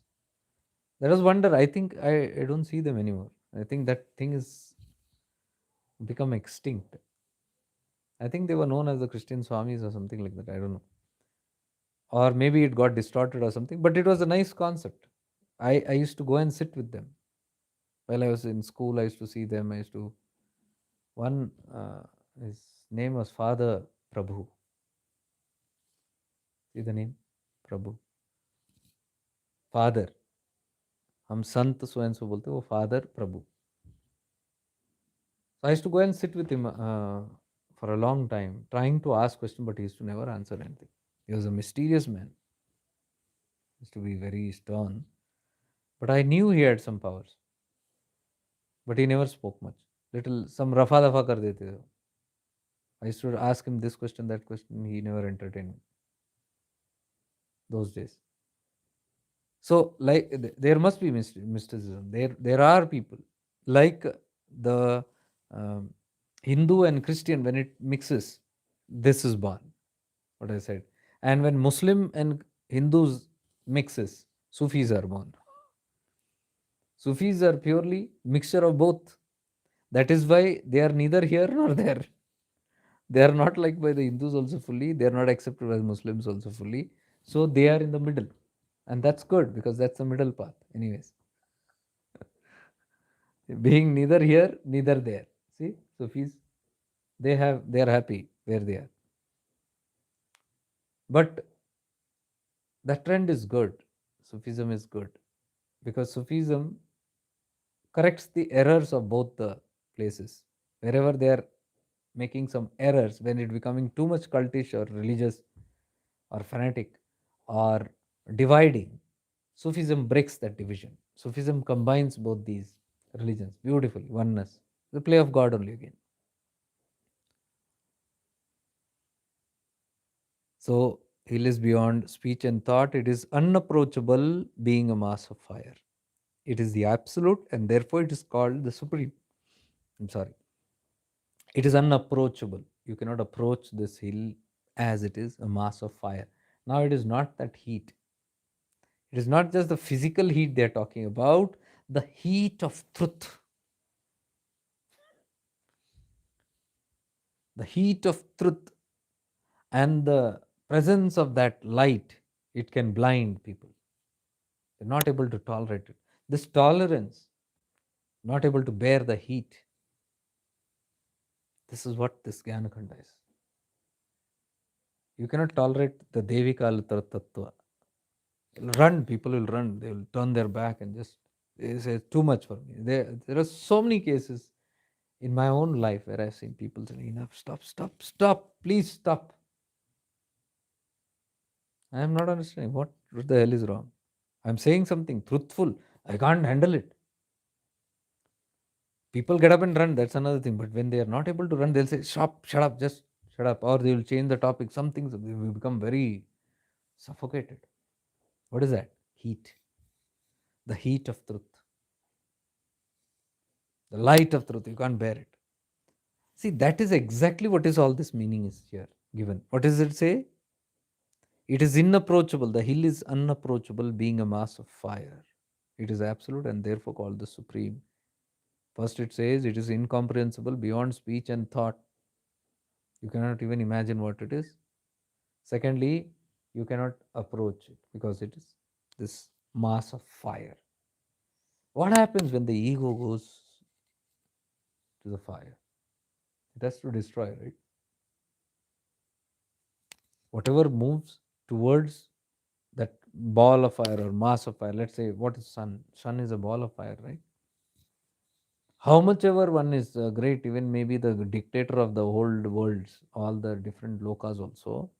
That was wonder. I think I don't see them anymore. I think that thing is become extinct. I think they were known as the Christian Swamis or something like that. I don't know. Or maybe it got distorted or something. But it was a nice concept. I used to go and sit with them. While I was in school, I used to see them. I used to. One, his name was Father Prabhu. See the name? Prabhu. Father. हम संत so and so बोलते वो father Prabhu. So I used to go and sit with him for a long time, trying to ask questions, but he used to never answer anything. He was a mysterious man. He used to be very stern. But I knew he had some powers. But he never spoke much. little some rafa dafa kar dete थे. I used to ask him this question, that question, he never entertained me those days. So, like, there must be mysticism. There are people like the um, Hindu and Christian, when it mixes, this is born. What I said, and when Muslim and Hindus mixes, Sufis are born. Sufis are purely mixture of both. That is why they are neither here nor there. They are not liked by the Hindus also fully. They are not accepted by Muslims also fully. So they are in the middle, and that's good because that's the middle path. Anyways, being neither here neither there. See, Sufis, they are happy where they are. But that trend is good. Sufism is good because Sufism corrects the errors of both the places. Wherever they are making some errors, when it becoming too much cultish or religious or fanatic or dividing, Sufism breaks that division. Sufism combines both these religions beautifully, oneness, the play of God only again. So, hill is beyond speech and thought. It is unapproachable, being a mass of fire. It is the absolute, and therefore it is called the supreme. I'm sorry. It is unapproachable. You cannot approach this hill as it is a mass of fire. Now, it is not that heat. It is not just the physical heat they are talking about, the heat of truth. The heat of truth and the presence of that light, it can blind people. They're not able to tolerate it. This tolerance, not able to bear the heat, this is what this Jnanakanda is. You cannot tolerate the Devikala Tattva. Run, people will run. They will turn their back and just, they say, too much for me. There are so many cases in my own life where I've seen people saying, enough, stop, stop, stop, please stop. I am not understanding what the hell is wrong. I'm saying something truthful. I can't handle it. People get up and run, that's another thing. But when they are not able to run, they'll say, stop, shut up, just shut up. Or they will change the topic. Some things will become very suffocated. What is that? Heat. The heat of truth. The light of truth. You can't bear it. See, that is exactly what is all this meaning is here given. What does it say? It is inapproachable. The hill is unapproachable, being a mass of fire. It is absolute and therefore called the supreme. First, it says it is incomprehensible, beyond speech and thought. You cannot even imagine what it is. Secondly, you cannot approach it because it is this mass of fire. What happens when the ego goes to the fire? It has to destroy, right? Whatever moves towards that ball of fire or mass of fire, let's say, what is sun? Sun is a ball of fire, right? How much ever one is great, even maybe the dictator of the whole worlds, all the different lokas also.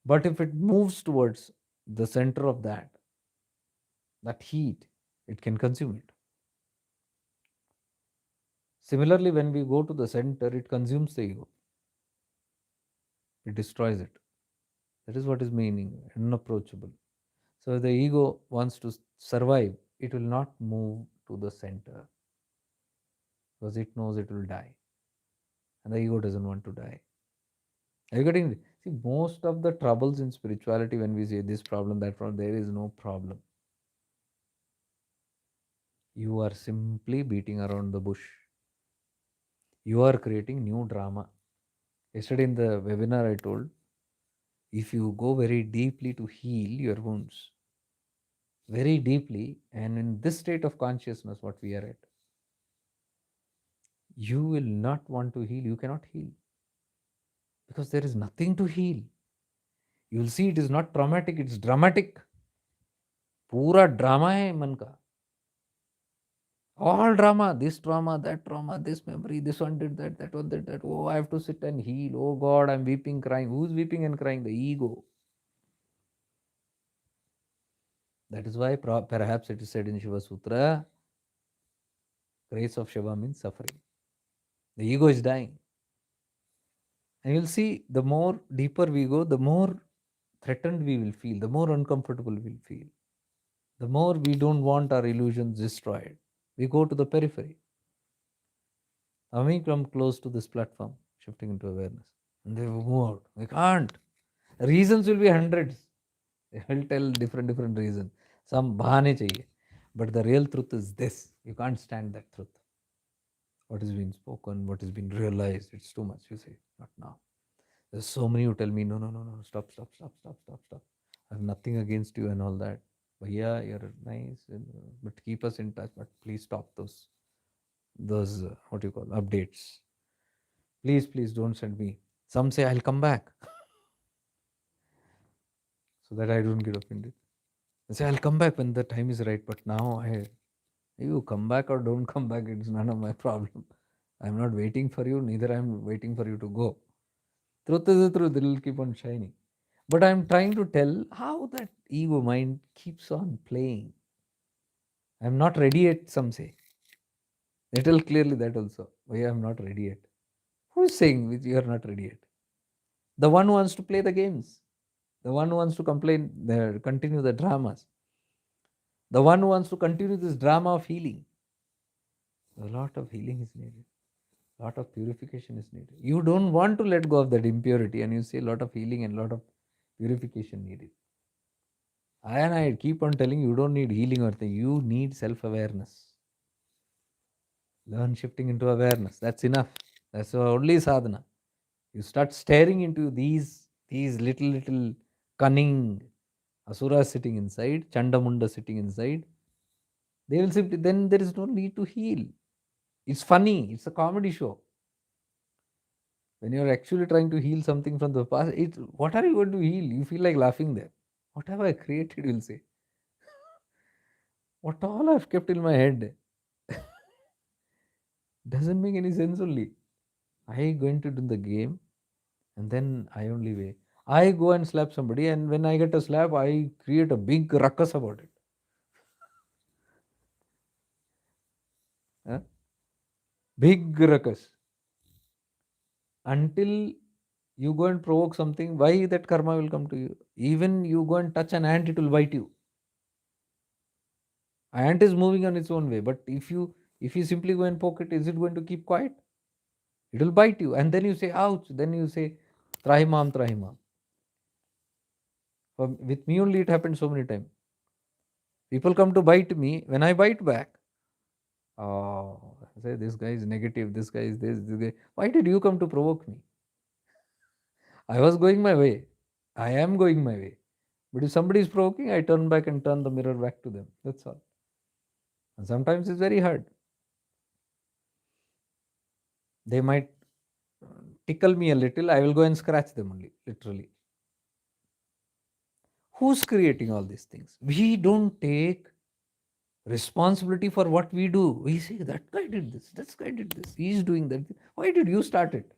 But if it moves towards the center of that heat, it can consume it. Similarly, when we go to the center, it consumes the ego. It destroys it. That is what is meaning, unapproachable. So if the ego wants to survive, it will not move to the center because it knows it will die. And the ego doesn't want to die. Are you getting it? See, most of the troubles in spirituality, when we say this problem, that problem, there is no problem. You are simply beating around the bush. You are creating new drama. Yesterday in the webinar, I told, if you go very deeply to heal your wounds, very deeply, and in this state of consciousness, what we are at, you will not want to heal. You cannot heal because there is nothing to heal. You will see it is not traumatic, it's dramatic. पूरा drama है मन का. All drama, this trauma, that trauma, this memory, this one did that, that one did that. Oh, I have to sit and heal. Oh God, I'm weeping, crying. Who's weeping and crying? The ego. That is why perhaps it is said in Shiva Sutra, Grace of Shiva means suffering. The ego is dying. And you'll see the more deeper we go, the more threatened we will feel, the more uncomfortable we'll feel. The more we don't want our illusions destroyed, we go to the periphery. Now we come close to this platform, shifting into awareness. And they will move out. We can't. Reasons will be hundreds. They will tell different reasons. Some bahane chahiye. But the real truth is this. You can't stand that truth. What is being spoken, what is being realized, it's too much. You say, not now. There's so many who tell me, no, stop. I have nothing against you and all that. But yeah, you're nice, but keep us in touch. But please stop those what you call updates. Please don't send me. Some say I'll come back, so that I don't get offended. They say I'll come back when the time is right. But now you come back or don't come back, it's none of my problem. I'm not waiting for you, neither I'm waiting for you to go. Truth is the truth, it will keep on shining. But I'm trying to tell how that ego mind keeps on playing. I'm not ready yet, some say. They tell clearly that also. Why I'm not ready yet. Who is saying which you are not ready yet? The one who wants to play the games. The one who wants to continue the dramas. The one who wants to continue this drama of healing. A lot of healing is needed. A lot of purification is needed. You don't want to let go of that impurity, and you say a lot of healing and a lot of purification needed. And I keep on telling you, you don't need healing or thing. You need self-awareness. Learn shifting into awareness. That's enough. That's the only sadhana. You start staring into these little cunning asuras sitting inside, Chandamunda sitting inside. They will simply, then there is no need to heal. It's funny. It's a comedy show. When you're actually trying to heal something from the past, what are you going to heal? You feel like laughing there. What have I created, you'll say. What all I've kept in my head. Doesn't make any sense only. I going to do the game and then I only wait. I go and slap somebody, and when I get a slap, I create a big ruckus about it. Huh? Big ruckus. Until you go and provoke something, why that karma will come to you? Even you go and touch an ant, it will bite you. Ant is moving on its own way, but if you simply go and poke it, is it going to keep quiet? It will bite you, and then you say, ouch. Then you say, trahimam, trahimam. With me only, it happened so many times. People come to bite me. When I bite back, oh, I say, this guy is negative. This guy is this guy. Why did you come to provoke me? I was going my way. I am going my way. But if somebody is provoking, I turn back and turn the mirror back to them. That's all. And sometimes it's very hard. They might tickle me a little. I will go and scratch them only, literally. Who's creating all these things? We don't take responsibility for what we do. We say, that guy did this, this guy did this, he's doing that. Why did you start it?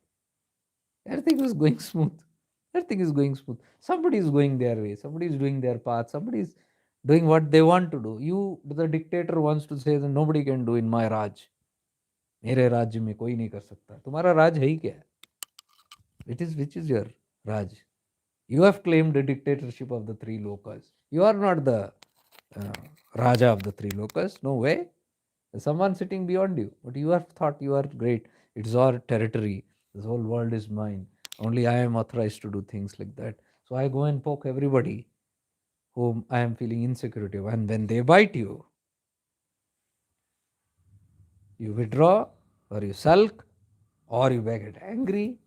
Everything was going smooth. Everything is going smooth. Somebody is going their way, somebody is doing their path, somebody is doing what they want to do. You, the dictator, wants to say that nobody can do in my Raj. मेरे राज्य में कोई नहीं कर सकता. तुम्हारा राज है ही क्या? Which is your Raj? You have claimed the dictatorship of the three lokas. You are not the Raja of the three lokas. No way. There's someone sitting beyond you. But you have thought you are great. It's our territory. This whole world is mine. Only I am authorized to do things like that. So I go and poke everybody whom I am feeling insecurity of. And when they bite you, you withdraw or you sulk or you get angry.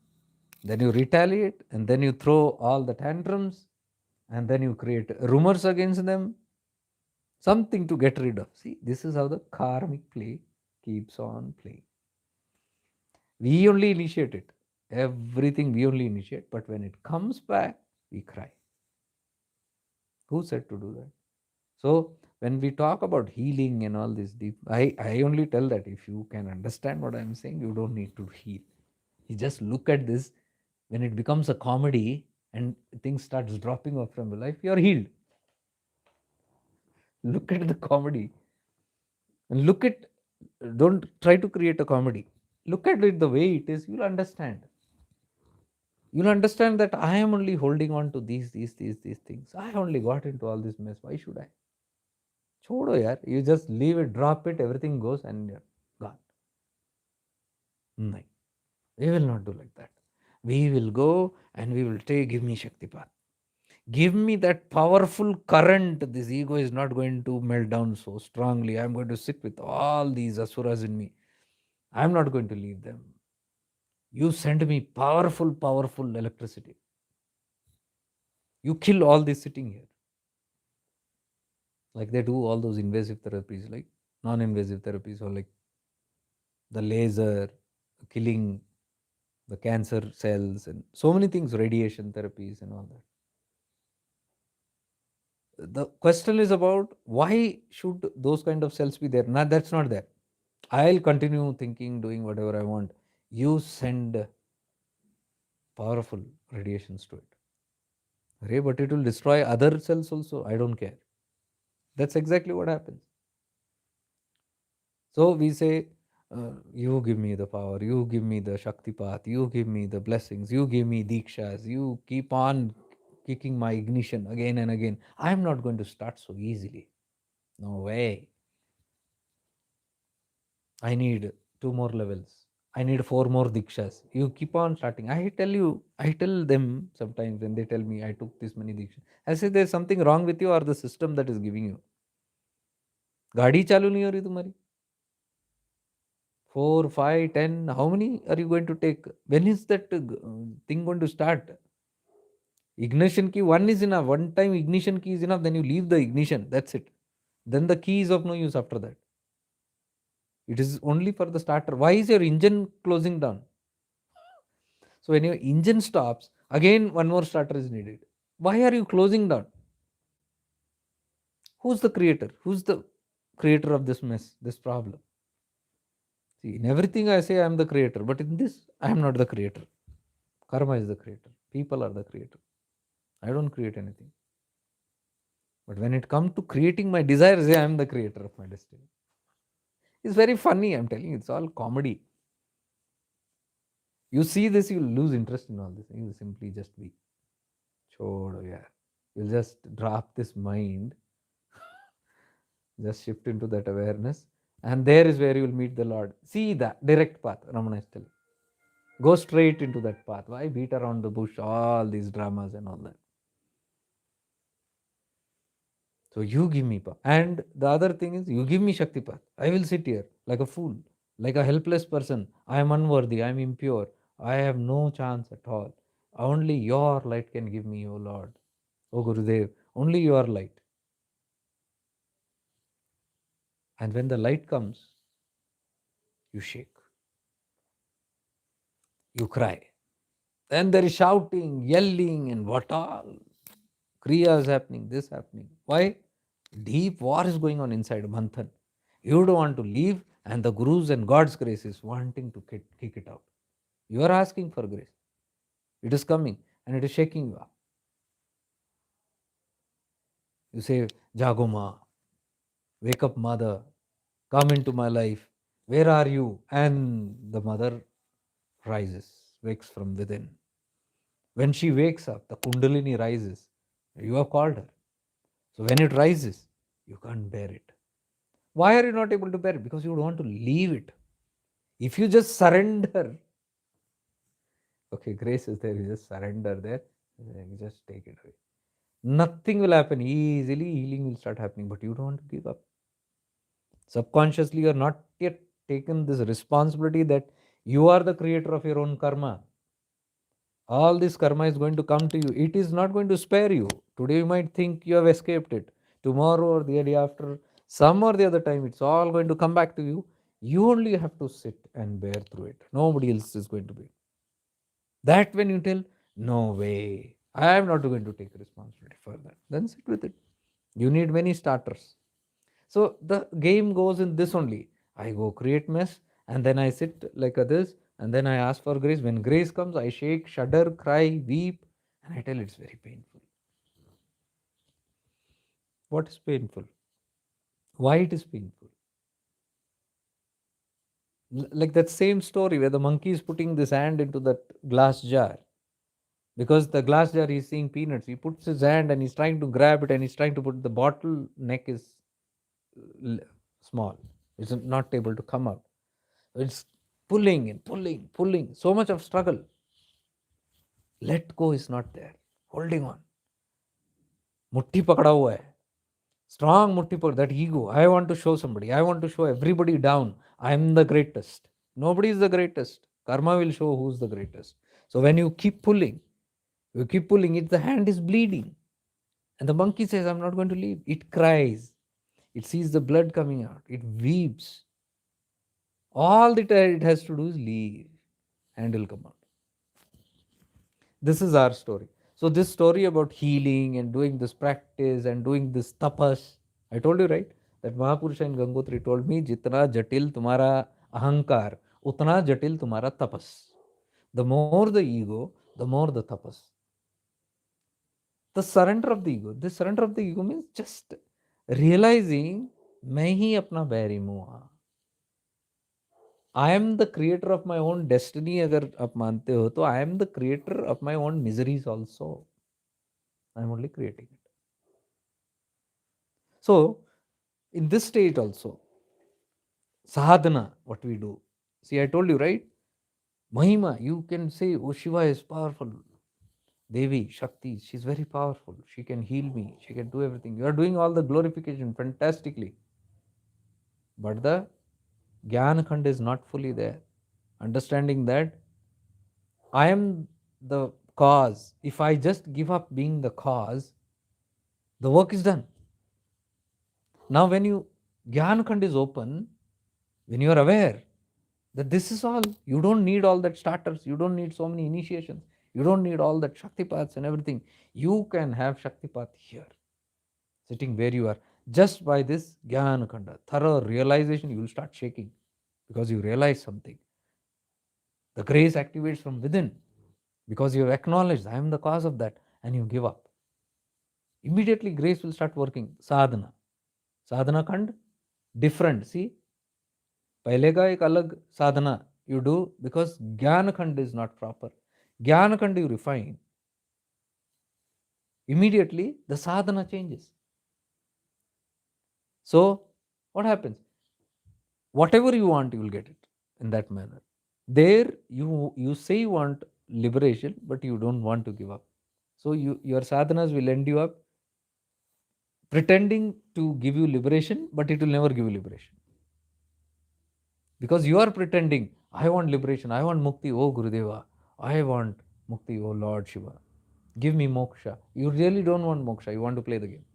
Then you retaliate and then you throw all the tantrums and then you create rumors against them. Something to get rid of. See, this is how the karmic play keeps on playing. We only initiate it. Everything we only initiate. But when it comes back, we cry. Who said to do that? So when we talk about healing and all this deep, I only tell that if you can understand what I'm saying, you don't need to heal. You just look at this. When it becomes a comedy and things starts dropping off from your life, you're healed. Look at the comedy and look at Don't try to create a comedy. Look at it the way it is. You'll understand. You'll understand that I am only holding on to these things. I only got into all this mess. Why should I? Chodo yaar. You just leave it, drop it, everything goes and you're gone. No, we will not do like that. We will go and we will take, give me Shakti path. Give me that powerful current. This ego is not going to melt down so strongly. I'm going to sit with all these asuras in me. I'm not going to leave them. You send me powerful, powerful electricity. You kill all this sitting here. Like they do all those invasive therapies, like non-invasive therapies, or like the laser, killing the cancer cells, and so many things, radiation therapies, and all that. The question is about why should those kind of cells be there? Not that's not there. I'll continue thinking, doing whatever I want. You send powerful radiations to it. Okay, but it will destroy other cells also. I don't care. That's exactly what happens. So we say, you give me the power, you give me the Shakti path, you give me the blessings, you give me Dikshas, you keep on kicking my ignition again and again. I'm not going to start so easily. No way. I need 2 more levels. I need 4 more Dikshas. You keep on starting. I tell them sometimes when they tell me I took this many Dikshas. I say there's something wrong with you or the system that is giving you. गाड़ी चालू नहीं हो रही तुम्हारी. 4, 5, 10. How many are you going to take? When is that thing going to start? Ignition key 1 is enough. One time ignition key is enough. Then you leave the ignition. That's it. Then the key is of no use after that. It is only for the starter. Why is your engine closing down? So when your engine stops, again one more starter is needed. Why are you closing down? Who's the creator? Who's the creator of this mess, this problem? See, in everything I say I am the creator, but in this I am not the creator. Karma is the creator. People are the creator. I don't create anything. But when it comes to creating my desires, I am the creator of my destiny. It's very funny, I'm telling you, it's all comedy. You see this, you'll lose interest in all this. You'll simply just be chodo, yeah. You'll just drop this mind, just shift into that awareness, and there is where you'll meet the Lord. See that direct path, Ramana is telling. Go straight into that path. Why beat around the bush, all these dramas and all that? So you give me path. And the other thing is, you give me Shakti path. I will sit here like a fool, like a helpless person. I am unworthy. I am impure. I have no chance at all. Only your light can give me, O Lord. O Gurudev, only your light. And when the light comes, you shake. You cry. Then there is shouting, yelling, and what all. Kriya is happening, this happening. Why? Deep war is going on inside Manthan. You don't want to leave, and the Guru's and God's grace is wanting to kick it out. You are asking for grace. It is coming and it is shaking you up. You say, Jagoma, wake up, mother, come into my life. Where are you? And the mother rises, wakes from within. When she wakes up, the Kundalini rises. You have called her. So when it rises, you can't bear it. Why are you not able to bear it? Because you don't want to leave it. If you just surrender, okay, grace is there, you just surrender there, you just take it away. Nothing will happen easily, healing will start happening, but you don't want to give up. Subconsciously, you are not yet taken this responsibility that you are the creator of your own karma. All this karma is going to come to you. It is not going to spare you. Today you might think you have escaped it. Tomorrow or the day after, some or the other time, it's all going to come back to you. You only have to sit and bear through it. Nobody else is going to be. That when you tell, no way, I am not going to take responsibility for that. Then sit with it. You need many starters. So the game goes in this only. I go create mess and then I sit like this and then I ask for grace. When grace comes, I shake, shudder, cry, weep, and I tell it's very painful. What is painful? Why it is painful? Like that same story where the monkey is putting this hand into that glass jar. Because the glass jar is seeing peanuts, he puts his hand and he's trying to grab it, and he's trying to put the bottle neck is l- small. It's not able to come out. It's pulling and pulling, pulling. So much of struggle. Let go is not there. Holding on. मुट्ठी पकड़ा हुआ है. Strong mutti power, that ego. I want to show somebody. I want to show everybody down. I am the greatest. Nobody is the greatest. Karma will show who's the greatest. So when you keep pulling it, the hand is bleeding. And the monkey says, I'm not going to leave. It cries. It sees the blood coming out. It weeps. All that it has to do is leave. Hand will come out. This is our story. So this story about healing and doing this practice and doing this tapas, I told you, right, that Mahapurusha in Gangotri told me, jitna jatil tumhara ahankar, utna jatil tumhara tapas. The more the ego, the more the tapas. The surrender of the ego. This surrender of the ego means just realizing मैं ही अपना बैरी मुआ. I am the creator of my own destiny. अगर आप मानते हो तो I am the creator of my own miseries also. I am only creating it. So, in this state also, sadhana, what we do. See, I told you, right? Mahima, you can say, oh, Shiva is powerful. Devi, Shakti, she's very powerful. She can heal me. She can do everything. You are doing all the glorification fantastically. But the Jnana Khand is not fully there. Understanding that I am the cause. If I just give up being the cause, the work is done. Now, when you Jnana Khand is open, when you are aware that this is all, you don't need all that starters, you don't need so many initiations, you don't need all that Shaktipaths and everything. You can have Shaktipath here, sitting where you are, just by this Jnana Khanda, thorough realization. You will start shaking because you realize something. The grace activates from within because you have acknowledged, I am the cause of that, and you give up. Immediately, grace will start working. Sadhana. Sadhana Khand, different. See, पहले का एक अलग साधना you do because ज्ञान खंड is not proper. ज्ञान खंड you refine. Immediately the sadhana changes. So what happens? Whatever you want, you will get it in that manner. There you say you want liberation, but you don't want to give up. So your sadhanas will end you up pretending to give you liberation, but it will never give you liberation. Because you are pretending, I want liberation, I want mukti, oh Gurudeva, I want mukti, oh Lord Shiva, give me moksha. You really don't want moksha, you want to play the game.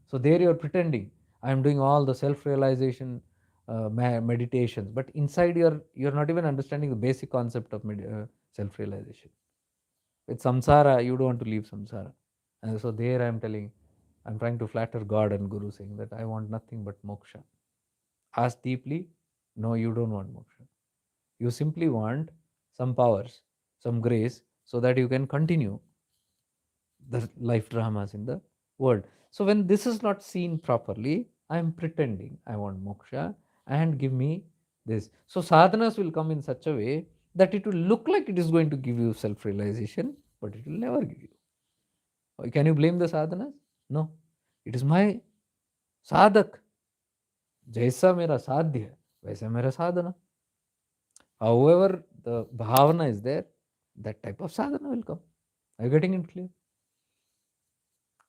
So there you are pretending, I am doing all the self-realization meditations, but inside you're not even understanding the basic concept of self-realization. With samsara, you don't want to leave samsara. And so there I am telling, I'm trying to flatter God and Guru, saying that I want nothing but moksha. Ask deeply, no, you don't want moksha. You simply want some powers, some grace, so that you can continue the life dramas in the world. So when this is not seen properly, I am pretending I want moksha and give me this. So sadhanas will come in such a way that it will look like it is going to give you self-realization, but it will never give you. Can you blame the sadhanas? No. It is my sadhak. जैसा मेरा साध्य वैसा मेरा साधना. However the bhavana is there, that type of sadhana will come. Are you getting it clear?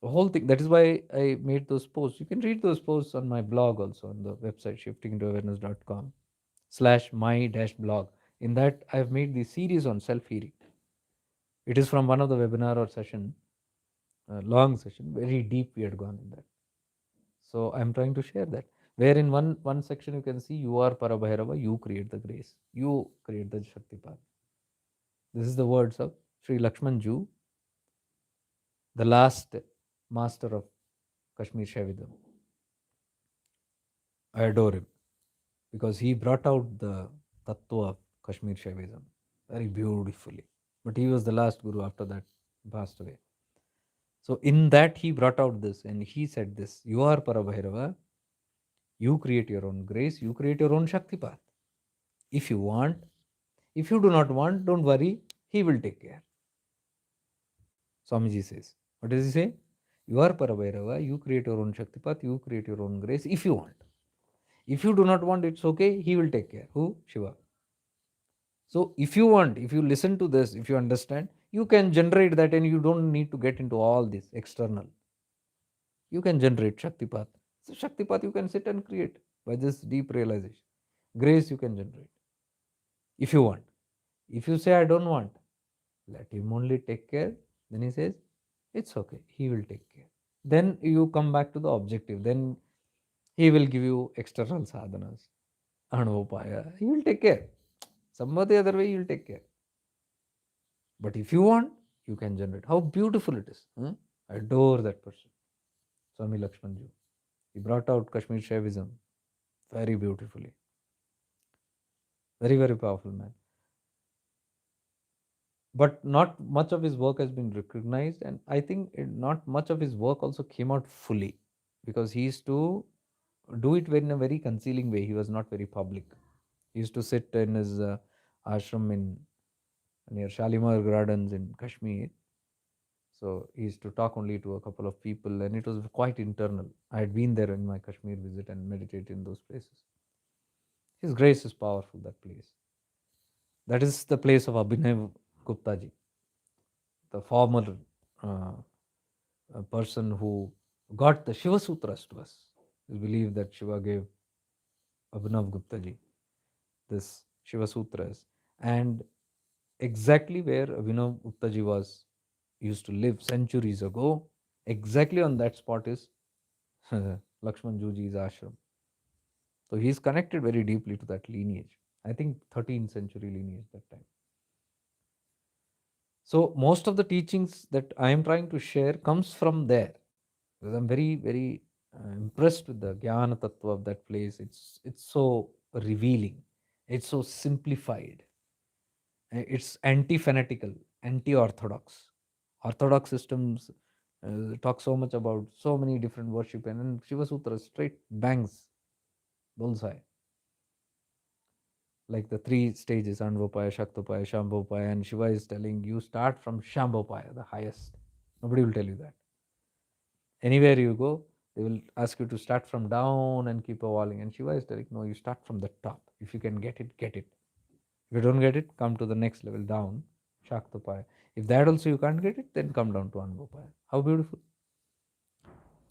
The whole thing. That is why I made those posts. You can read those posts on my blog also, on the website shiftingintoawareness.com/my-blog. In that I have made the series on self-healing. It is from one of the webinar or session, long session, very deep we had gone in that. So I'm trying to share that. Where in one section you can see, you are Parabhairava, you create the grace, you create the Shaktipat. This is the words of Sri Lakshman Ju, the last master of Kashmir Shaivism. I adore him because he brought out the tattva of Kashmir Shaivism very beautifully. But he was the last guru, after that passed away. So in that he brought out this and he said this, you are Parabhairava, you create your own grace, you create your own Shaktipat. If you want, if you do not want, don't worry, he will take care. Swamiji says. What does he say? You are Parabhairava, you create your own Shaktipat, you create your own grace if you want. If you do not want, it's okay, he will take care. Who? Shiva. So if you want, if you listen to this, if you understand, you can generate that and you don't need to get into all this external. You can generate Shaktipat. So Shaktipat you can sit and create by this deep realization. Grace you can generate if you want. If you say I don't want, let him only take care. Then he says, it's okay, he will take care. Then you come back to the objective. Then he will give you external sadhanas, anupaya. He will take care. Some other way he will take care. But if you want, you can generate. How beautiful it is. I adore that person. Swami Lakshmanji. He brought out Kashmir Shaivism very beautifully. Very, very powerful man. But not much of his work has been recognized, and I think not much of his work also came out fully because he used to do it in a very concealing way. He was not very public. He used to sit in his ashram in near Shalimar Gardens in Kashmir. So he used to talk only to a couple of people, and it was quite internal. I had been there in my Kashmir visit and meditated in those places. His grace is powerful, that place. That is the place of Abhinav Gupta ji, the former person who got the Shiva Sutras to us. We believe that Shiva gave Abhinav Gupta ji this Shiva Sutras, and exactly where Abhinav Gupta ji was used to live centuries ago, exactly on that spot is Lakshman Juji's ashram. So he is connected very deeply to that lineage. I think 13th century lineage that time. So most of the teachings that I am trying to share comes from there. Because I'm very, very impressed with the Gnana Tattva of that place. It's so revealing. It's so simplified. It's anti-fanatical, anti-orthodox. Orthodox systems talk so much about so many different worship, and Shiva Sutra straight bangs bullseye. Like the three stages, Anvopaya, Shaktopaya, Shambhopaya, and Shiva is telling you start from Shambhopaya, the highest. Nobody will tell you that. Anywhere you go, they will ask you to start from down and keep evolving. And Shiva is telling, no, you start from the top. If you can get it, get it. If you don't get it, come to the next level down, Shaktopaya. If that also you can't get it, then come down to Anvopaya. How beautiful.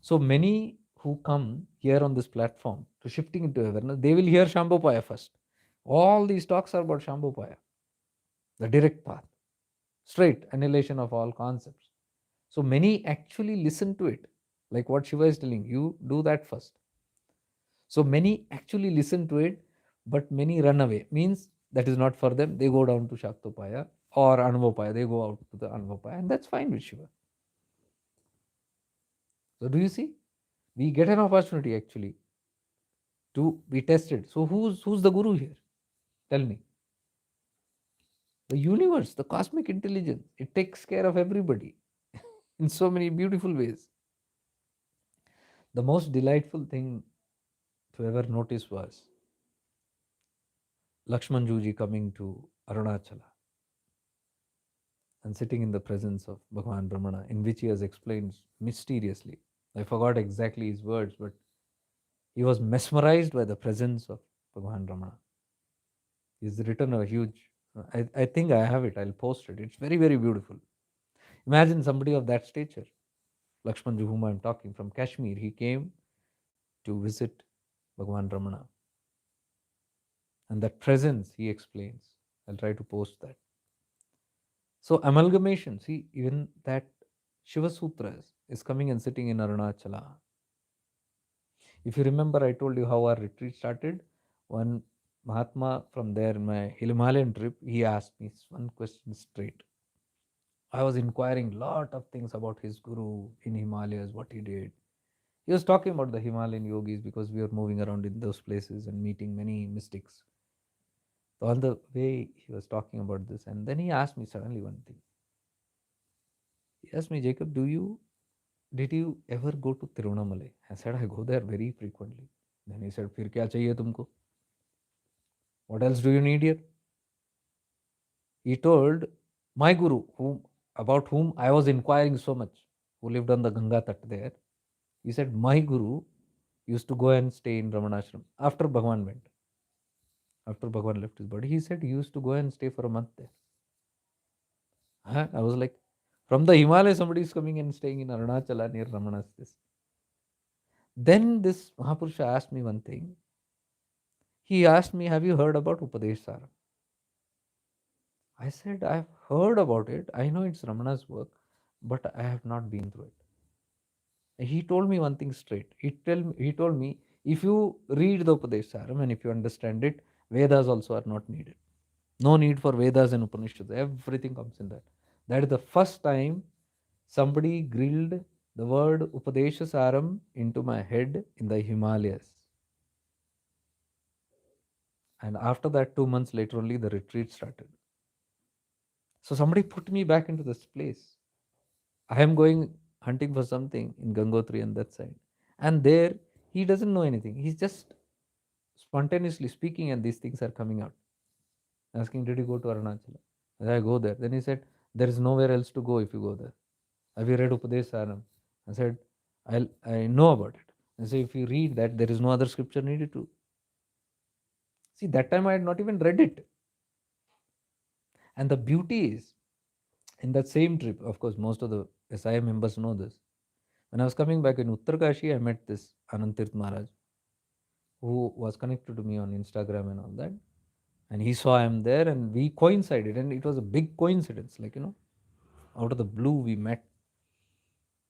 So many who come here on this platform to shifting into awareness, they will hear Shambhopaya first. All these talks are about Shambhopaya, the direct path, straight annihilation of all concepts. So many actually listen to it, like what Shiva is telling you, do that first. So many actually listen to it, but many run away. Means that is not for them. They go down to Shaktopaya or Anvopaya. They go out to the Anvopaya, and that's fine with Shiva. So do you see? We get an opportunity actually to be tested. So who's the guru here? Tell me. The universe, the cosmic intelligence. It takes care of everybody in so many beautiful ways. The most delightful thing to ever notice was Lakshman Juji coming to Arunachala and sitting in the presence of Bhagavan Brahmana, in which he has explained mysteriously. I forgot exactly his words, but he was mesmerized by the presence of Bhagavan Brahmana. He's written a huge, I think I have it, I'll post it. It's very, very beautiful. Imagine somebody of that stature, Lakshmanji, whom I'm talking from Kashmir. He came to visit Bhagavan Brahmana. And that presence, he explains. I'll try to post that. So amalgamation, see, even that Shiva Sutras is coming and sitting in Arunachala. If you remember, I told you how our retreat started. One Mahatma from there in my Himalayan trip, he asked me one question straight. I was inquiring a lot of things about his guru in Himalayas, what he did. He was talking about the Himalayan yogis because we were moving around in those places and meeting many mystics. So on the way, he was talking about this, and then he asked me suddenly one thing. He asked me, Jacob, did you ever go to Tirunamalai? I said, I go there very frequently. Then he said, फिर क्या चाहिए तुमको? What else do you need here? He told my guru, about whom I was inquiring so much, who lived on the Ganga Tat there. He said, my guru used to go and stay in Ramanashram after Bhagwan went. After Bhagwan left his body, he said he used to go and stay for a month there. Huh? I was like, from the Himalayas, somebody is coming and staying in Arunachala near Ramana's this. Then this Mahapurusha asked me one thing. He asked me, have you heard about Upadesh Sara? I said, I've heard about it. I know it's Ramana's work, but I have not been through it. He told me one thing straight. He told me, if you read the Upadesh Saram and if you understand it, Vedas also are not needed. No need for Vedas and Upanishads. Everything comes in that. That is the first time somebody grilled the word Upadesha Saram into my head in the Himalayas. And after that, 2 months later only, the retreat started. So somebody put me back into this place. I am going hunting for something in Gangotri on that side. And there, he doesn't know anything. He's just spontaneously speaking, and these things are coming out. Asking, did you go to Arunachala? I go there. Then he said, there is nowhere else to go if you go there. Have you read Upadesh Saram? I said, I know about it. I said, if you read that, there is no other scripture needed to. See, that time I had not even read it. And the beauty is, in that same trip, of course, most of the SIM members know this. When I was coming back in Uttarkashi, I met this Anantirth Maharaj, who was connected to me on Instagram and all that. And he saw I am there, and we coincided. And it was a big coincidence, like, out of the blue, we met.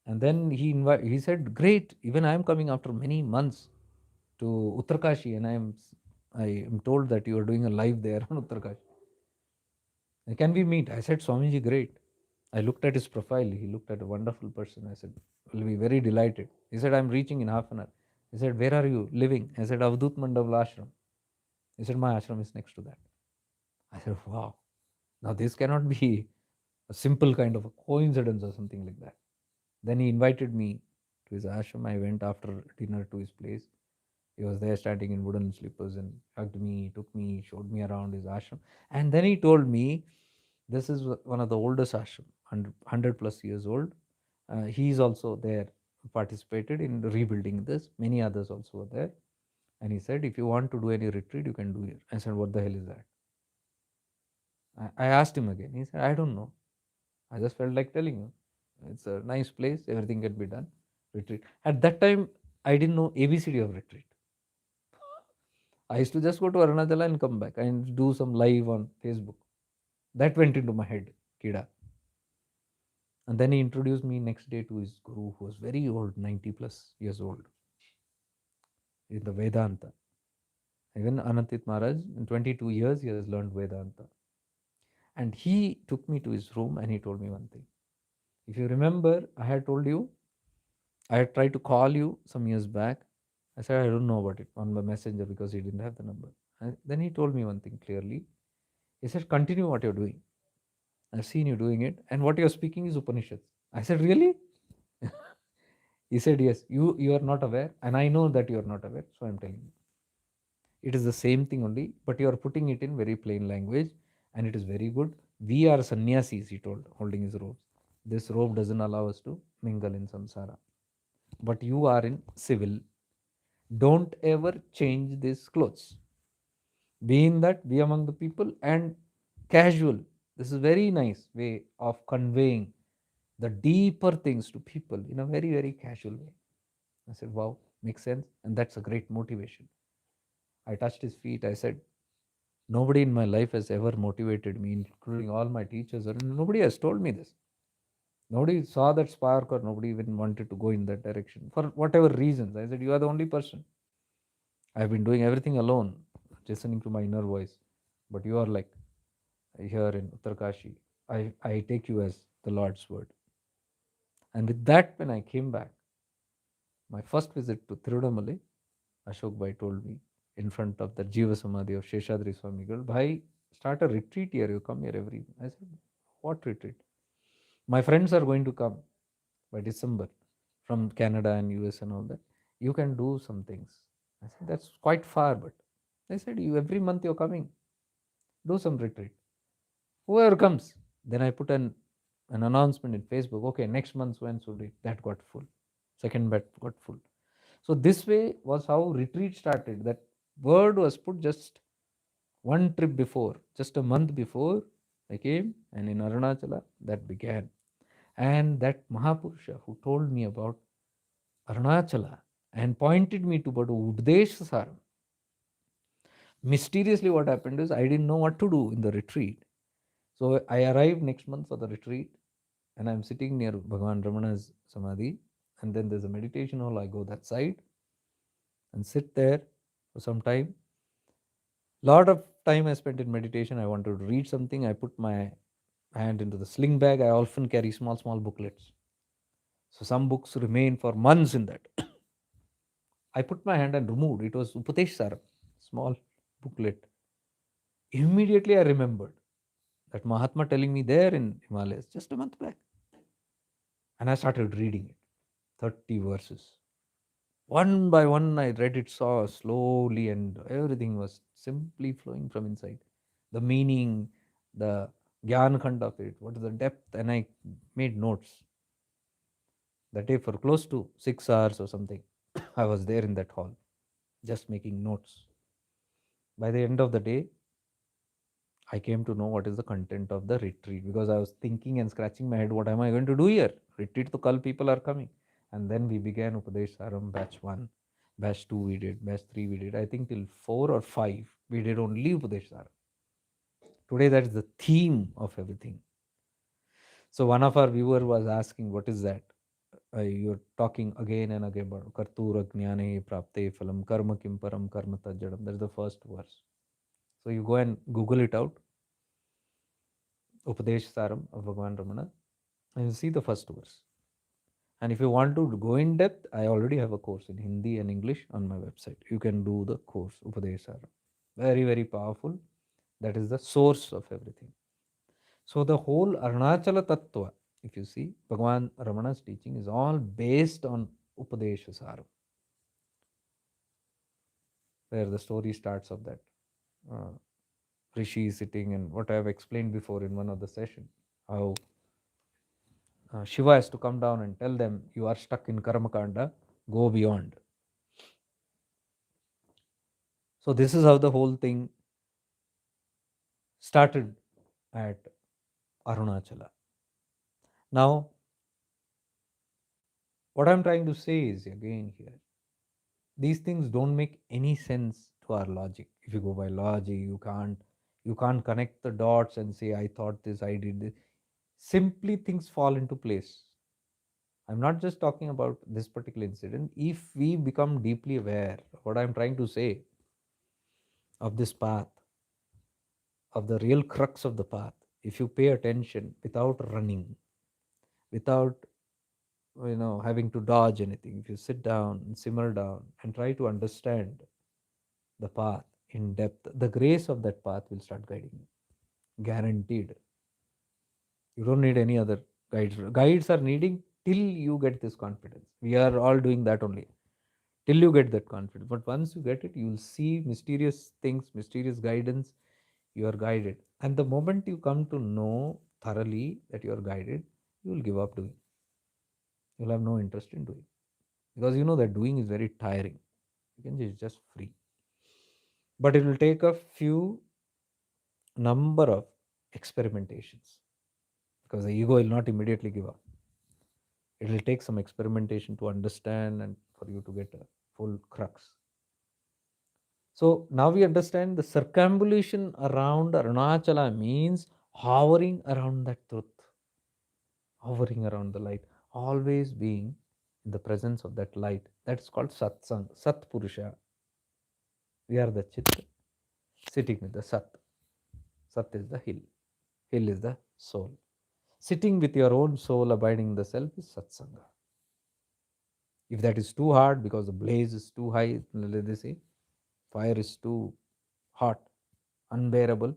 And then he said, great, even I am coming after many months to Uttarkashi, and I am told that you are doing a live there on Uttarkashi. Can we meet? I said, Swamiji, great. I looked at his profile. He looked at a wonderful person. I said, will be very delighted. He said, I'm reaching in half an hour. He said, where are you living? I said, Avdut Mandavala Ashram. He said, my ashram is next to that. I said, wow. Now this cannot be a simple kind of a coincidence or something like that. Then he invited me to his ashram. I went after dinner to his place. He was there standing in wooden slippers and hugged me, took me, showed me around his ashram. And then he told me, this is one of the oldest ashram, 100 plus years old. He is also there, participated in rebuilding this. Many others also were there. And he said, if you want to do any retreat, you can do it. I said, what the hell is that? I asked him again. He said, I don't know. I just felt like telling you. It's a nice place. Everything can be done. Retreat. At that time, I didn't know ABCD of retreat. I used to just go to Arunachala and come back and do some live on Facebook. That went into my head, Kida. And then he introduced me next day to his guru, who was very old, 90 plus years old, in the Vedanta. Even Anantit Maharaj, in 22 years, he has learned Vedanta. And he took me to his room and he told me one thing. If you remember, I had told you, I had tried to call you some years back. I said, I don't know about it on my messenger because he didn't have the number. And then he told me one thing clearly. He said, continue what you're doing. I've seen you doing it. And what you're speaking is Upanishads. I said, really? He said, yes, you are not aware. And I know that you are not aware. So I'm telling you. It is the same thing only, but you are putting it in very plain language. And it is very good. We are sannyasis, he told, holding his robes. This robe doesn't allow us to mingle in samsara. But you are in civil. Don't ever change these clothes. Be in that, be among the people, and casual. This is very nice way of conveying the deeper things to people in a very, very casual way. I said, wow, makes sense. And that's a great motivation. I touched his feet. I said, nobody in my life has ever motivated me, including all my teachers. And nobody has told me this. Nobody saw that spark, or nobody even wanted to go in that direction for whatever reasons. I said, you are the only person. I've been doing everything alone, listening to my inner voice. But you are like here in Uttarkashi. I take you as the Lord's word. And with that, when I came back, my first visit to Tirunamalai, Ashok Bhai told me in front of the Jiva Samadhi of Sheshadri Swami girl, Bhai, start a retreat here. You come here every. I said, what retreat? My friends are going to come by December from Canada and US and all that. You can do some things. I said, that's quite far, but I said, you every month you're coming, do some retreat. Whoever comes. Then I put an announcement in Facebook. Okay, next month's when should it? That got full. Second bet got full. So this way was how retreat started. That word was put just one trip before, just a month before I came, and in Arunachala that began. And that Mahapurusha who told me about Arunachala and pointed me to Udesh Saram. Mysteriously, what happened is I didn't know what to do in the retreat. So I arrived next month for the retreat, and I'm sitting near Bhagavan Ramana's Samadhi, and then there's a meditation hall. I go that side and sit there for some time. Lot of time I spent in meditation. I wanted to read something. I put my hand into the sling bag. I often carry small booklets. So some books remain for months in that. I put my hand and removed. It was Upadesh Saram, small booklet. Immediately I remembered that Mahatma telling me there in Himalayas just a month back. And I started reading it. 30 verses. One by one, I read it so slowly, and everything was simply flowing from inside. The meaning, the Gyan Khand of it, what is the depth, and I made notes. That day, for close to 6 hours or something, I was there in that hall, just making notes. By the end of the day, I came to know what is the content of the retreat, because I was thinking and scratching my head, what am I going to do here? Retreat to Kal people are coming. And then we began Upadesh Saram batch 1, batch 2 we did, batch 3 we did. I think till 4 or 5 we did only Upadesh Saram. Today that is the theme of everything. So one of our viewer was asking, what is that? You're talking again and again about Kartura Gnane Prapte Phalam Karma Kim Param Karma Tajjadam. That's the first verse. So you go and Google it out, Upadesh Saram of Bhagavan Ramana, and you see the first verse. And if you want to go in depth, I already have a course in Hindi and English on my website. You can do the course, Upadesh Saram. Very, very powerful. That is the source of everything. So the whole Arunachala Tattva, if you see, Bhagavan Ramana's teaching is all based on Upadesha Saram, where the story starts of that Rishi sitting, and what I have explained before in one of the session, how Shiva has to come down and tell them, you are stuck in Karmakanda, go beyond. So this is how the whole thing started at Arunachala. Now, what I'm trying to say is, again here, these things don't make any sense to our logic. If you go by logic, you can't connect the dots and say, I thought this, I did this. Simply things fall into place. I'm not just talking about this particular incident. If we become deeply aware of what I'm trying to say, of this path, of the real crux of the path, if you pay attention without running, without having to dodge anything, if you sit down and simmer down and try to understand the path in depth, the grace of that path will start guiding you. Guaranteed. You don't need any other guides. Guides are needing till you get this confidence. We are all doing that only. Till you get that confidence. But once you get it, you will see mysterious things, mysterious guidance. You are guided. And the moment you come to know thoroughly that you are guided, you will give up doing. You'll have no interest in doing. Because you know that doing is very tiring. You can just free. But it will take a few number of experimentations, because the ego will not immediately give up. It will take some experimentation to understand and for you to get a full crux. So now we understand the circumambulation around Arunachala means hovering around that truth, hovering around the light, always being in the presence of that light. That's called satsang, Sat Purusha. We are the Chit sitting with the Sat. Sat is the hill. Hill is the soul. Sitting with your own soul, abiding in the self, is satsanga. If that is too hard because the blaze is too high, let us say, fire is too hot, unbearable,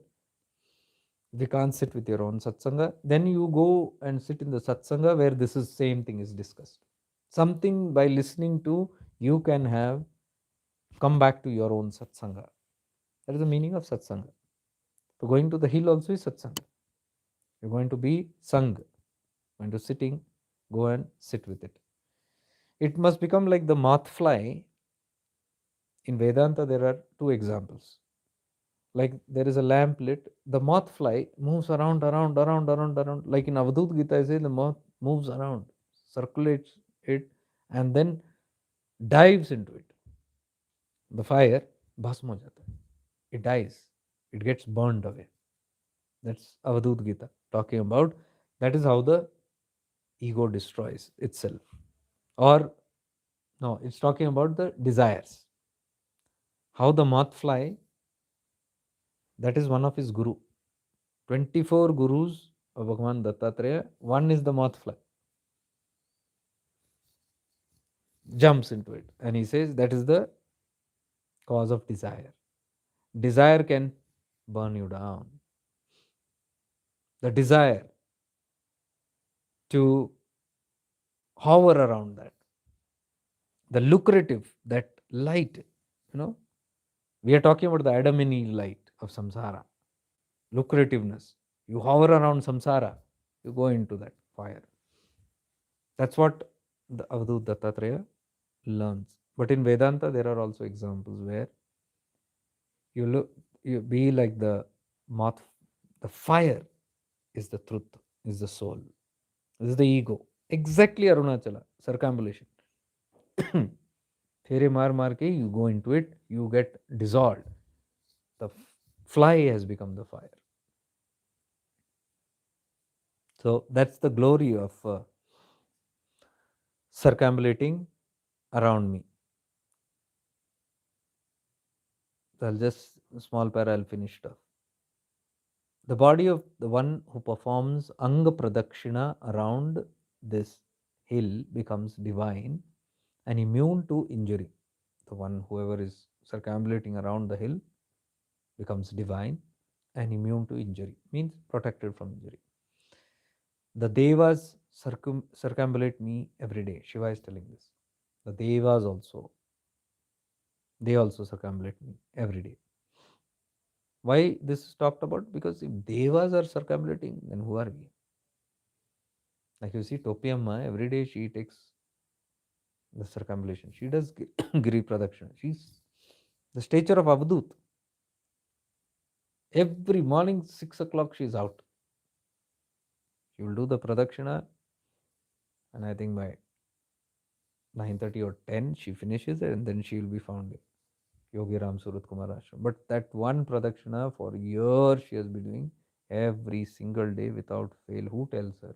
if you can't sit with your own satsanga, then you go and sit in the satsanga where this is same thing is discussed. Something by listening to, you can have come back to your own satsanga. That is the meaning of satsanga. So going to the hill also is satsanga. You're going to be sung, going to sitting, go and sit with it. It must become like the moth fly. In Vedanta, there are two examples. Like there is a lamp lit, the moth fly moves around. Like in Avadut Gita, I say the moth moves around, circulates it, and then dives into it. The fire, bhasma ho jata hai. It dies, it gets burned away. That's Avadut Gita talking about. That is how the ego destroys itself. Or, no, it's talking about the desires. How the moth fly, that is one of his guru. 24 gurus of Bhagavan Dattatreya, one is the moth fly. Jumps into it. And he says that is the cause of desire. Desire can burn you down. The desire to hover around that, the lucrative, that light, we are talking about the Adam and Eve light of samsara, lucrativeness. You hover around samsara, you go into that fire. That's what the Avadut Dattatreya learns. But in Vedanta, there are also examples where you be like the moth. The fire is the truth, is the soul. This is the ego. Exactly Arunachala, circumambulation. Fere maar ke, you go into it, you get dissolved. The fly has become the fire. So that's the glory of circumambulating around me. So I'll just, small para, I'll finish it off. The body of the one who performs Anga Pradakshina around this hill becomes divine and immune to injury. The one, whoever is circumambulating around the hill, becomes divine and immune to injury, means protected from injury. The Devas circumambulate me every day. Shiva is telling this. The Devas also, they also circumambulate me every day. Why this is talked about? Because if Devas are circumambulating, then who are we? Like you see, Topi Amma, every day she takes the circumambulation. She does Giri Pradakshina. She's the stature of Avadut. Every morning, 6 o'clock, she's out. She will do the Pradakshina, and I think by 9:30 or 10, she finishes it, and then she will be found in Yogi Ram Surat Kumar Ashram. But that one Pradakshina for years she has been doing every single day without fail. Who tells her?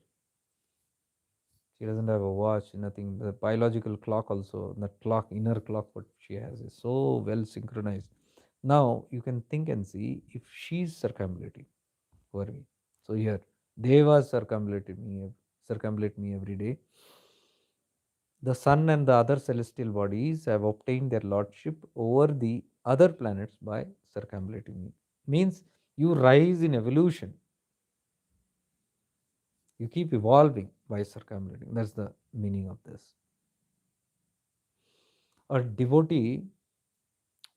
She doesn't have a watch, nothing. The biological clock also, that clock, inner clock, what she has is so well synchronized. Now you can think and see if she's circumambulating for me. So here, Devas circumambulate me every day. The sun and the other celestial bodies have obtained their lordship over the other planets by circumambulating me. Means you rise in evolution. You keep evolving by circumambulating. That's the meaning of this. A devotee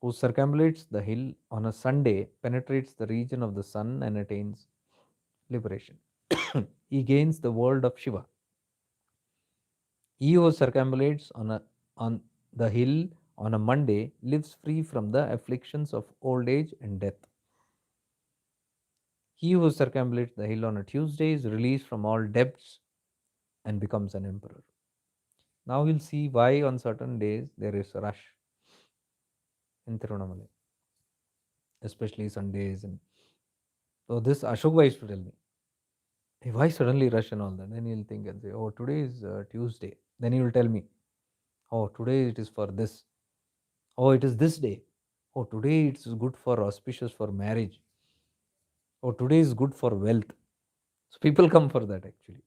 who circumambulates the hill on a Sunday penetrates the region of the sun and attains liberation. He gains the world of Shiva. He who circumambulates on the hill on a Monday lives free from the afflictions of old age and death. He who circumambulates the hill on a Tuesday is released from all debts and becomes an emperor. Now we'll see why on certain days there is a rush in Tirunamalai, especially Sundays. And so this Ashok used to tell me, hey, why suddenly rush and all that? Then he'll think and say, oh, today is Tuesday. Then he will tell me, oh, today it is for this. Oh, it is this day. Oh, today it's good for auspicious for marriage. Oh, today is good for wealth. So people come for that actually.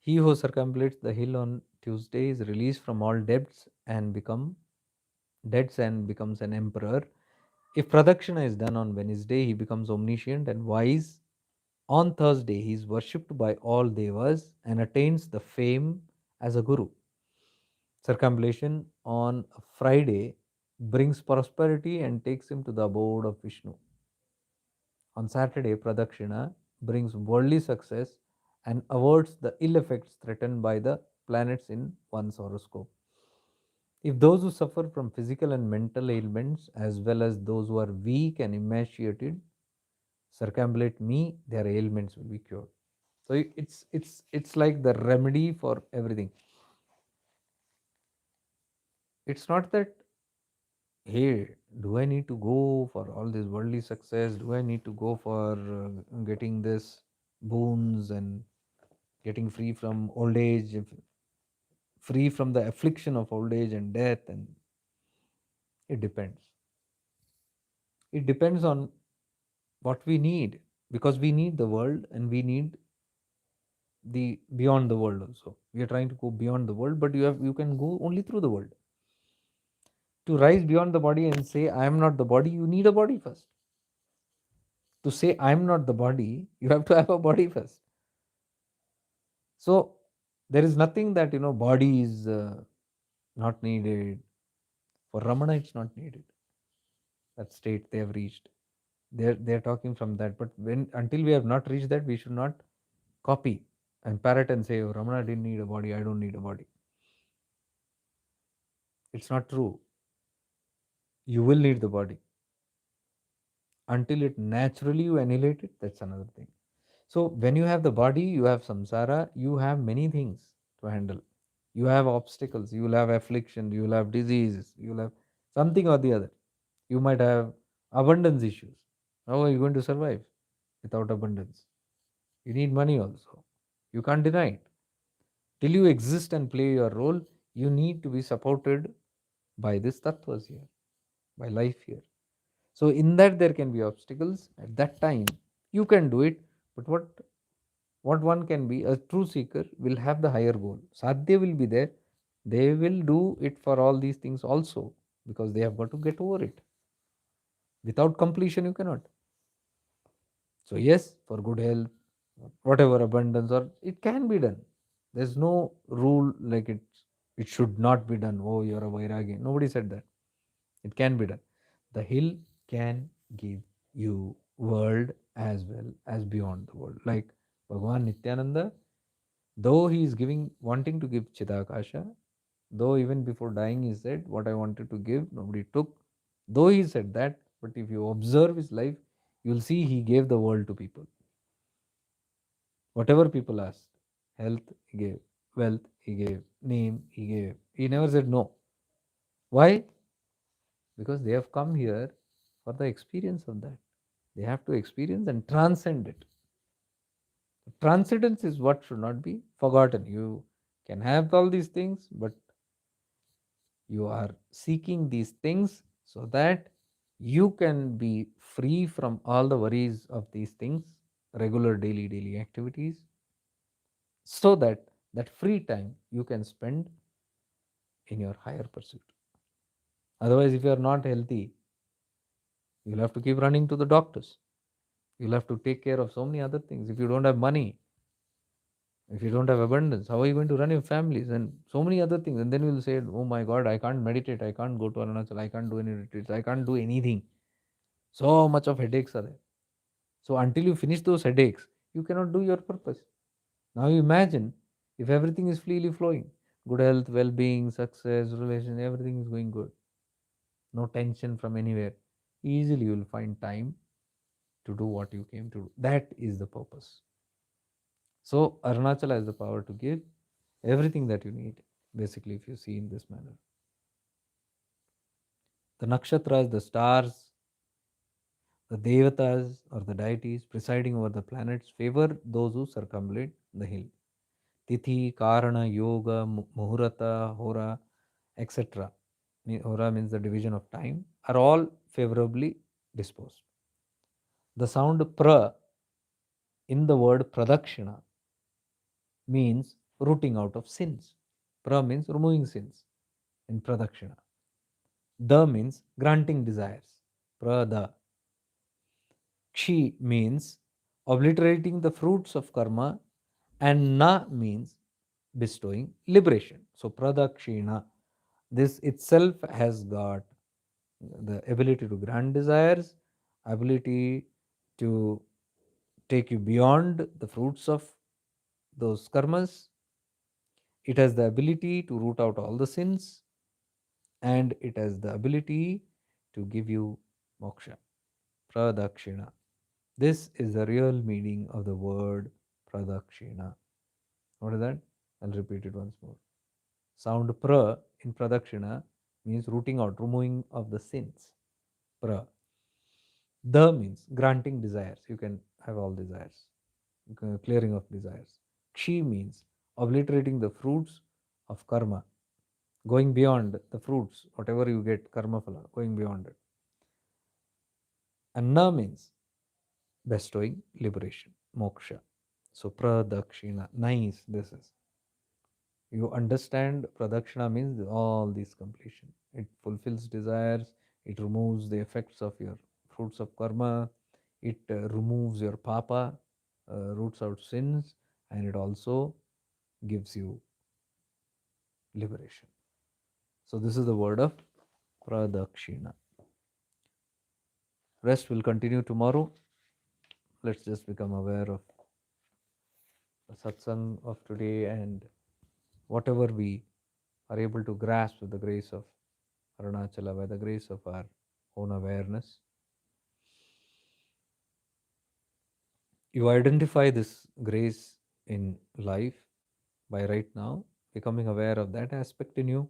He who circumambulates the hill on Tuesday is released from all debts and becomes an emperor. If Pradakshina is done on Wednesday, he becomes omniscient and wise. On Thursday, he is worshipped by all devas and attains the fame as a guru. Circumambulation on a Friday brings prosperity and takes him to the abode of Vishnu. On Saturday, Pradakshina brings worldly success and averts the ill effects threatened by the planets in one's horoscope. If those who suffer from physical and mental ailments, as well as those who are weak and emaciated, circumambulate me, their ailments will be cured. So it's like the remedy for everything. It's not that, hey, do I need to go for all this worldly success? Do I need to go for getting this boons and getting free from old age, free from the affliction of old age and death? And it depends. It depends on what we need, because we need the world and we need the beyond the world also. We are trying to go beyond the world, but you can go only through the world. To rise beyond the body and say I am not the body, you need a body first. To say I am not the body, you have to have a body first. So there is nothing that body is not needed. For Ramana, it's not needed. That state they have reached. They're talking from that. But when until we have not reached that, we should not copy and parrot and say, "Oh, Ramana didn't need a body. I don't need a body." It's not true. You will need the body until it naturally you annihilate it. That's another thing. So when you have the body, you have samsara. You have many things to handle. You have obstacles. You will have affliction. You will have diseases. You will have something or the other. You might have abundance issues. How are you going to survive without abundance? You need money also. You can't deny it. Till you exist and play your role, you need to be supported by these tattvas here, by life here. So in that there can be obstacles. At that time, you can do it. But what one can be, a true seeker will have the higher goal. Sadhya will be there. They will do it for all these things also, because they have got to get over it. Without completion, you cannot. So yes, for good health, whatever abundance, or it can be done. There's no rule like it should not be done. Oh, you're a vairagi. Nobody said that. It can be done. The hill can give you world as well as beyond the world. Like Bhagavan Nityananda, though he is giving, wanting to give Chidakasha, though even before dying he said, what I wanted to give, nobody took. Though he said that, but if you observe his life, you'll see he gave the world to people. Whatever people asked, health he gave, wealth he gave, name he gave. He never said no. Why? Because they have come here for the experience of that. They have to experience and transcend it. Transcendence is what should not be forgotten. You can have all these things, but you are seeking these things so that you can be free from all the worries of these things, regular daily activities, so that that free time you can spend in your higher pursuit. Otherwise, if you are not healthy, you'll have to keep running to the doctors. You'll have to take care of so many other things. If you don't have money, if you don't have abundance, how are you going to run your families and so many other things? And then you'll say, oh my God, I can't meditate, I can't go to Arunachala, I can't do any retreats, I can't do anything. So much of headaches are there. So until you finish those headaches, you cannot do your purpose. Now you imagine if everything is freely flowing, good health, well-being, success, relation, everything is going good. No tension from anywhere. Easily you will find time to do what you came to do. That is the purpose. So Arunachala has the power to give everything that you need, basically, if you see in this manner. The nakshatras, the stars, the devatas or the deities presiding over the planets favor those who circumambulate the hill. Tithi, Karana, Yoga, Muhurata, Hora, etc. Hora means the division of time, are all favorably disposed. The sound pra in the word pradakshina means rooting out of sins. Pra means removing sins in pradakshina. Da means granting desires. Prada. Kshi means obliterating the fruits of karma, and na means bestowing liberation. So pradakshina, This itself has got the ability to grant desires, ability to take you beyond the fruits of those karmas. It has the ability to root out all the sins, and it has the ability to give you moksha, pradakshina. This is the real meaning of the word pradakshina. What is that? I'll repeat it once more. Sound pra in pradakshina means rooting out, removing of the sins. Pra. The means granting desires. You can have all desires. Clearing of desires. Kshi means obliterating the fruits of karma, going beyond the fruits, whatever you get, karma phala, going beyond it. And na means bestowing liberation, moksha. So pradakshina, nice this is. You understand pradakshina means all these completion. It fulfills desires, it removes the effects of your fruits of karma, it removes your papa, roots out sins, and it also gives you liberation. So this is the word of pradakshina. Rest will continue tomorrow. Let's just become aware of the satsang of today, and whatever we are able to grasp with the grace of Arunachala, by the grace of our own awareness. You identify this grace in life by right now becoming aware of that aspect in you,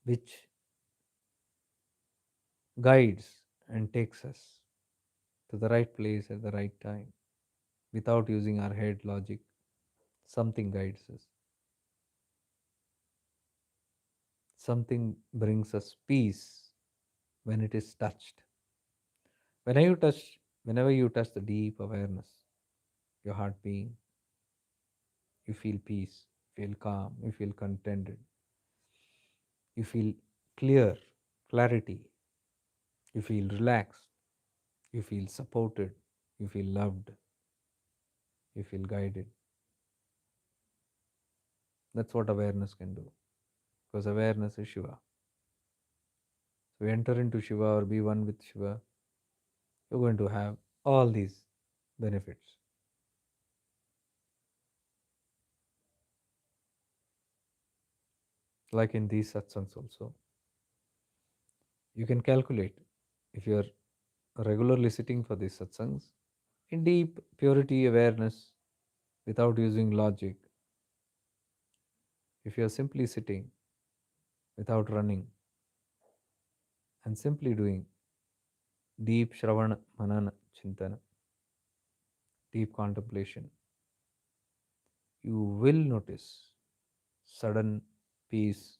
which guides and takes us to the right place at the right time without using our head logic. Something guides us, something brings us peace when it is touched. Whenever you touch the deep awareness, your heart being, you feel peace, you feel calm, you feel contented, you feel clear, clarity, you feel relaxed, you feel supported, you feel loved, you feel guided. That's what awareness can do, because awareness is Shiva. So we enter into Shiva or be one with Shiva, you're going to have all these benefits. Like in these satsangs also, you can calculate if you're regularly sitting for these satsangs in deep purity awareness without using logic. If you're simply sitting without running and simply doing deep Shravana, Manana, Chintana, deep contemplation, you will notice sudden peace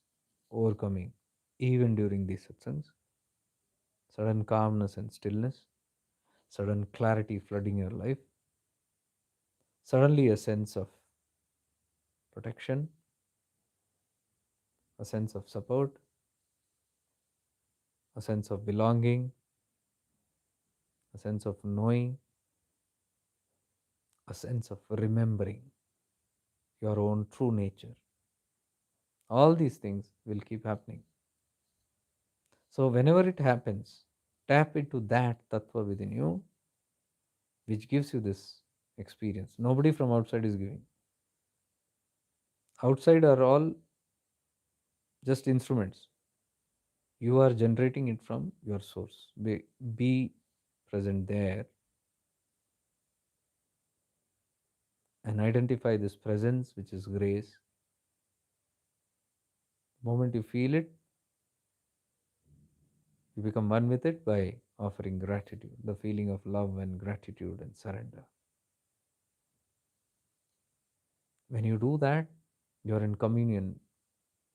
overcoming even during these satsangs, sudden calmness and stillness, sudden clarity flooding your life, suddenly a sense of protection, a sense of support, a sense of belonging, a sense of knowing, a sense of remembering your own true nature. All these things will keep happening. So, whenever it happens, tap into that tattva within you, which gives you this experience. Nobody from outside is giving. Outside are all just instruments. You are generating it from your source. Be present there and identify this presence, which is grace. The moment you feel it, you become one with it by offering gratitude, the feeling of love and gratitude and surrender. When you do that, you're in communion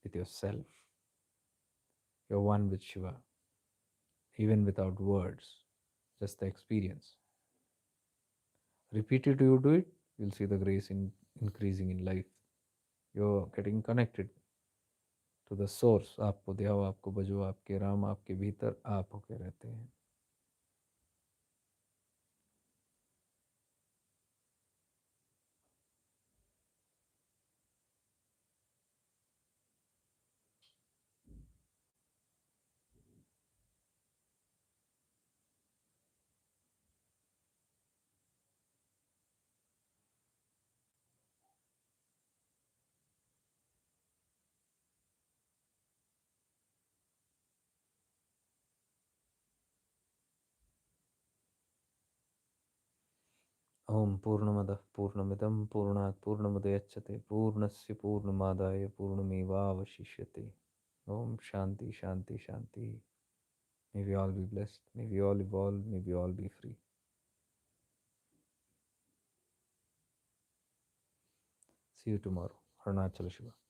with yourself. You're one with Shiva, even without words, just the experience. Repeatedly you do it, you'll see the grace increasing in life. You're getting connected to the source. आपको दिया हो, आपको बजो, आपके राम, आपके भीतर आप होके रहते हैं. Om Purnamada Purnamidam Purnat Purnamudayachyate Purnasya Purnamadaya Purnamevavashishyate. Om Shanti Shanti Shanti. May we all be blessed. May we all evolve. May we all be free. See you tomorrow. Arunachala Shiva.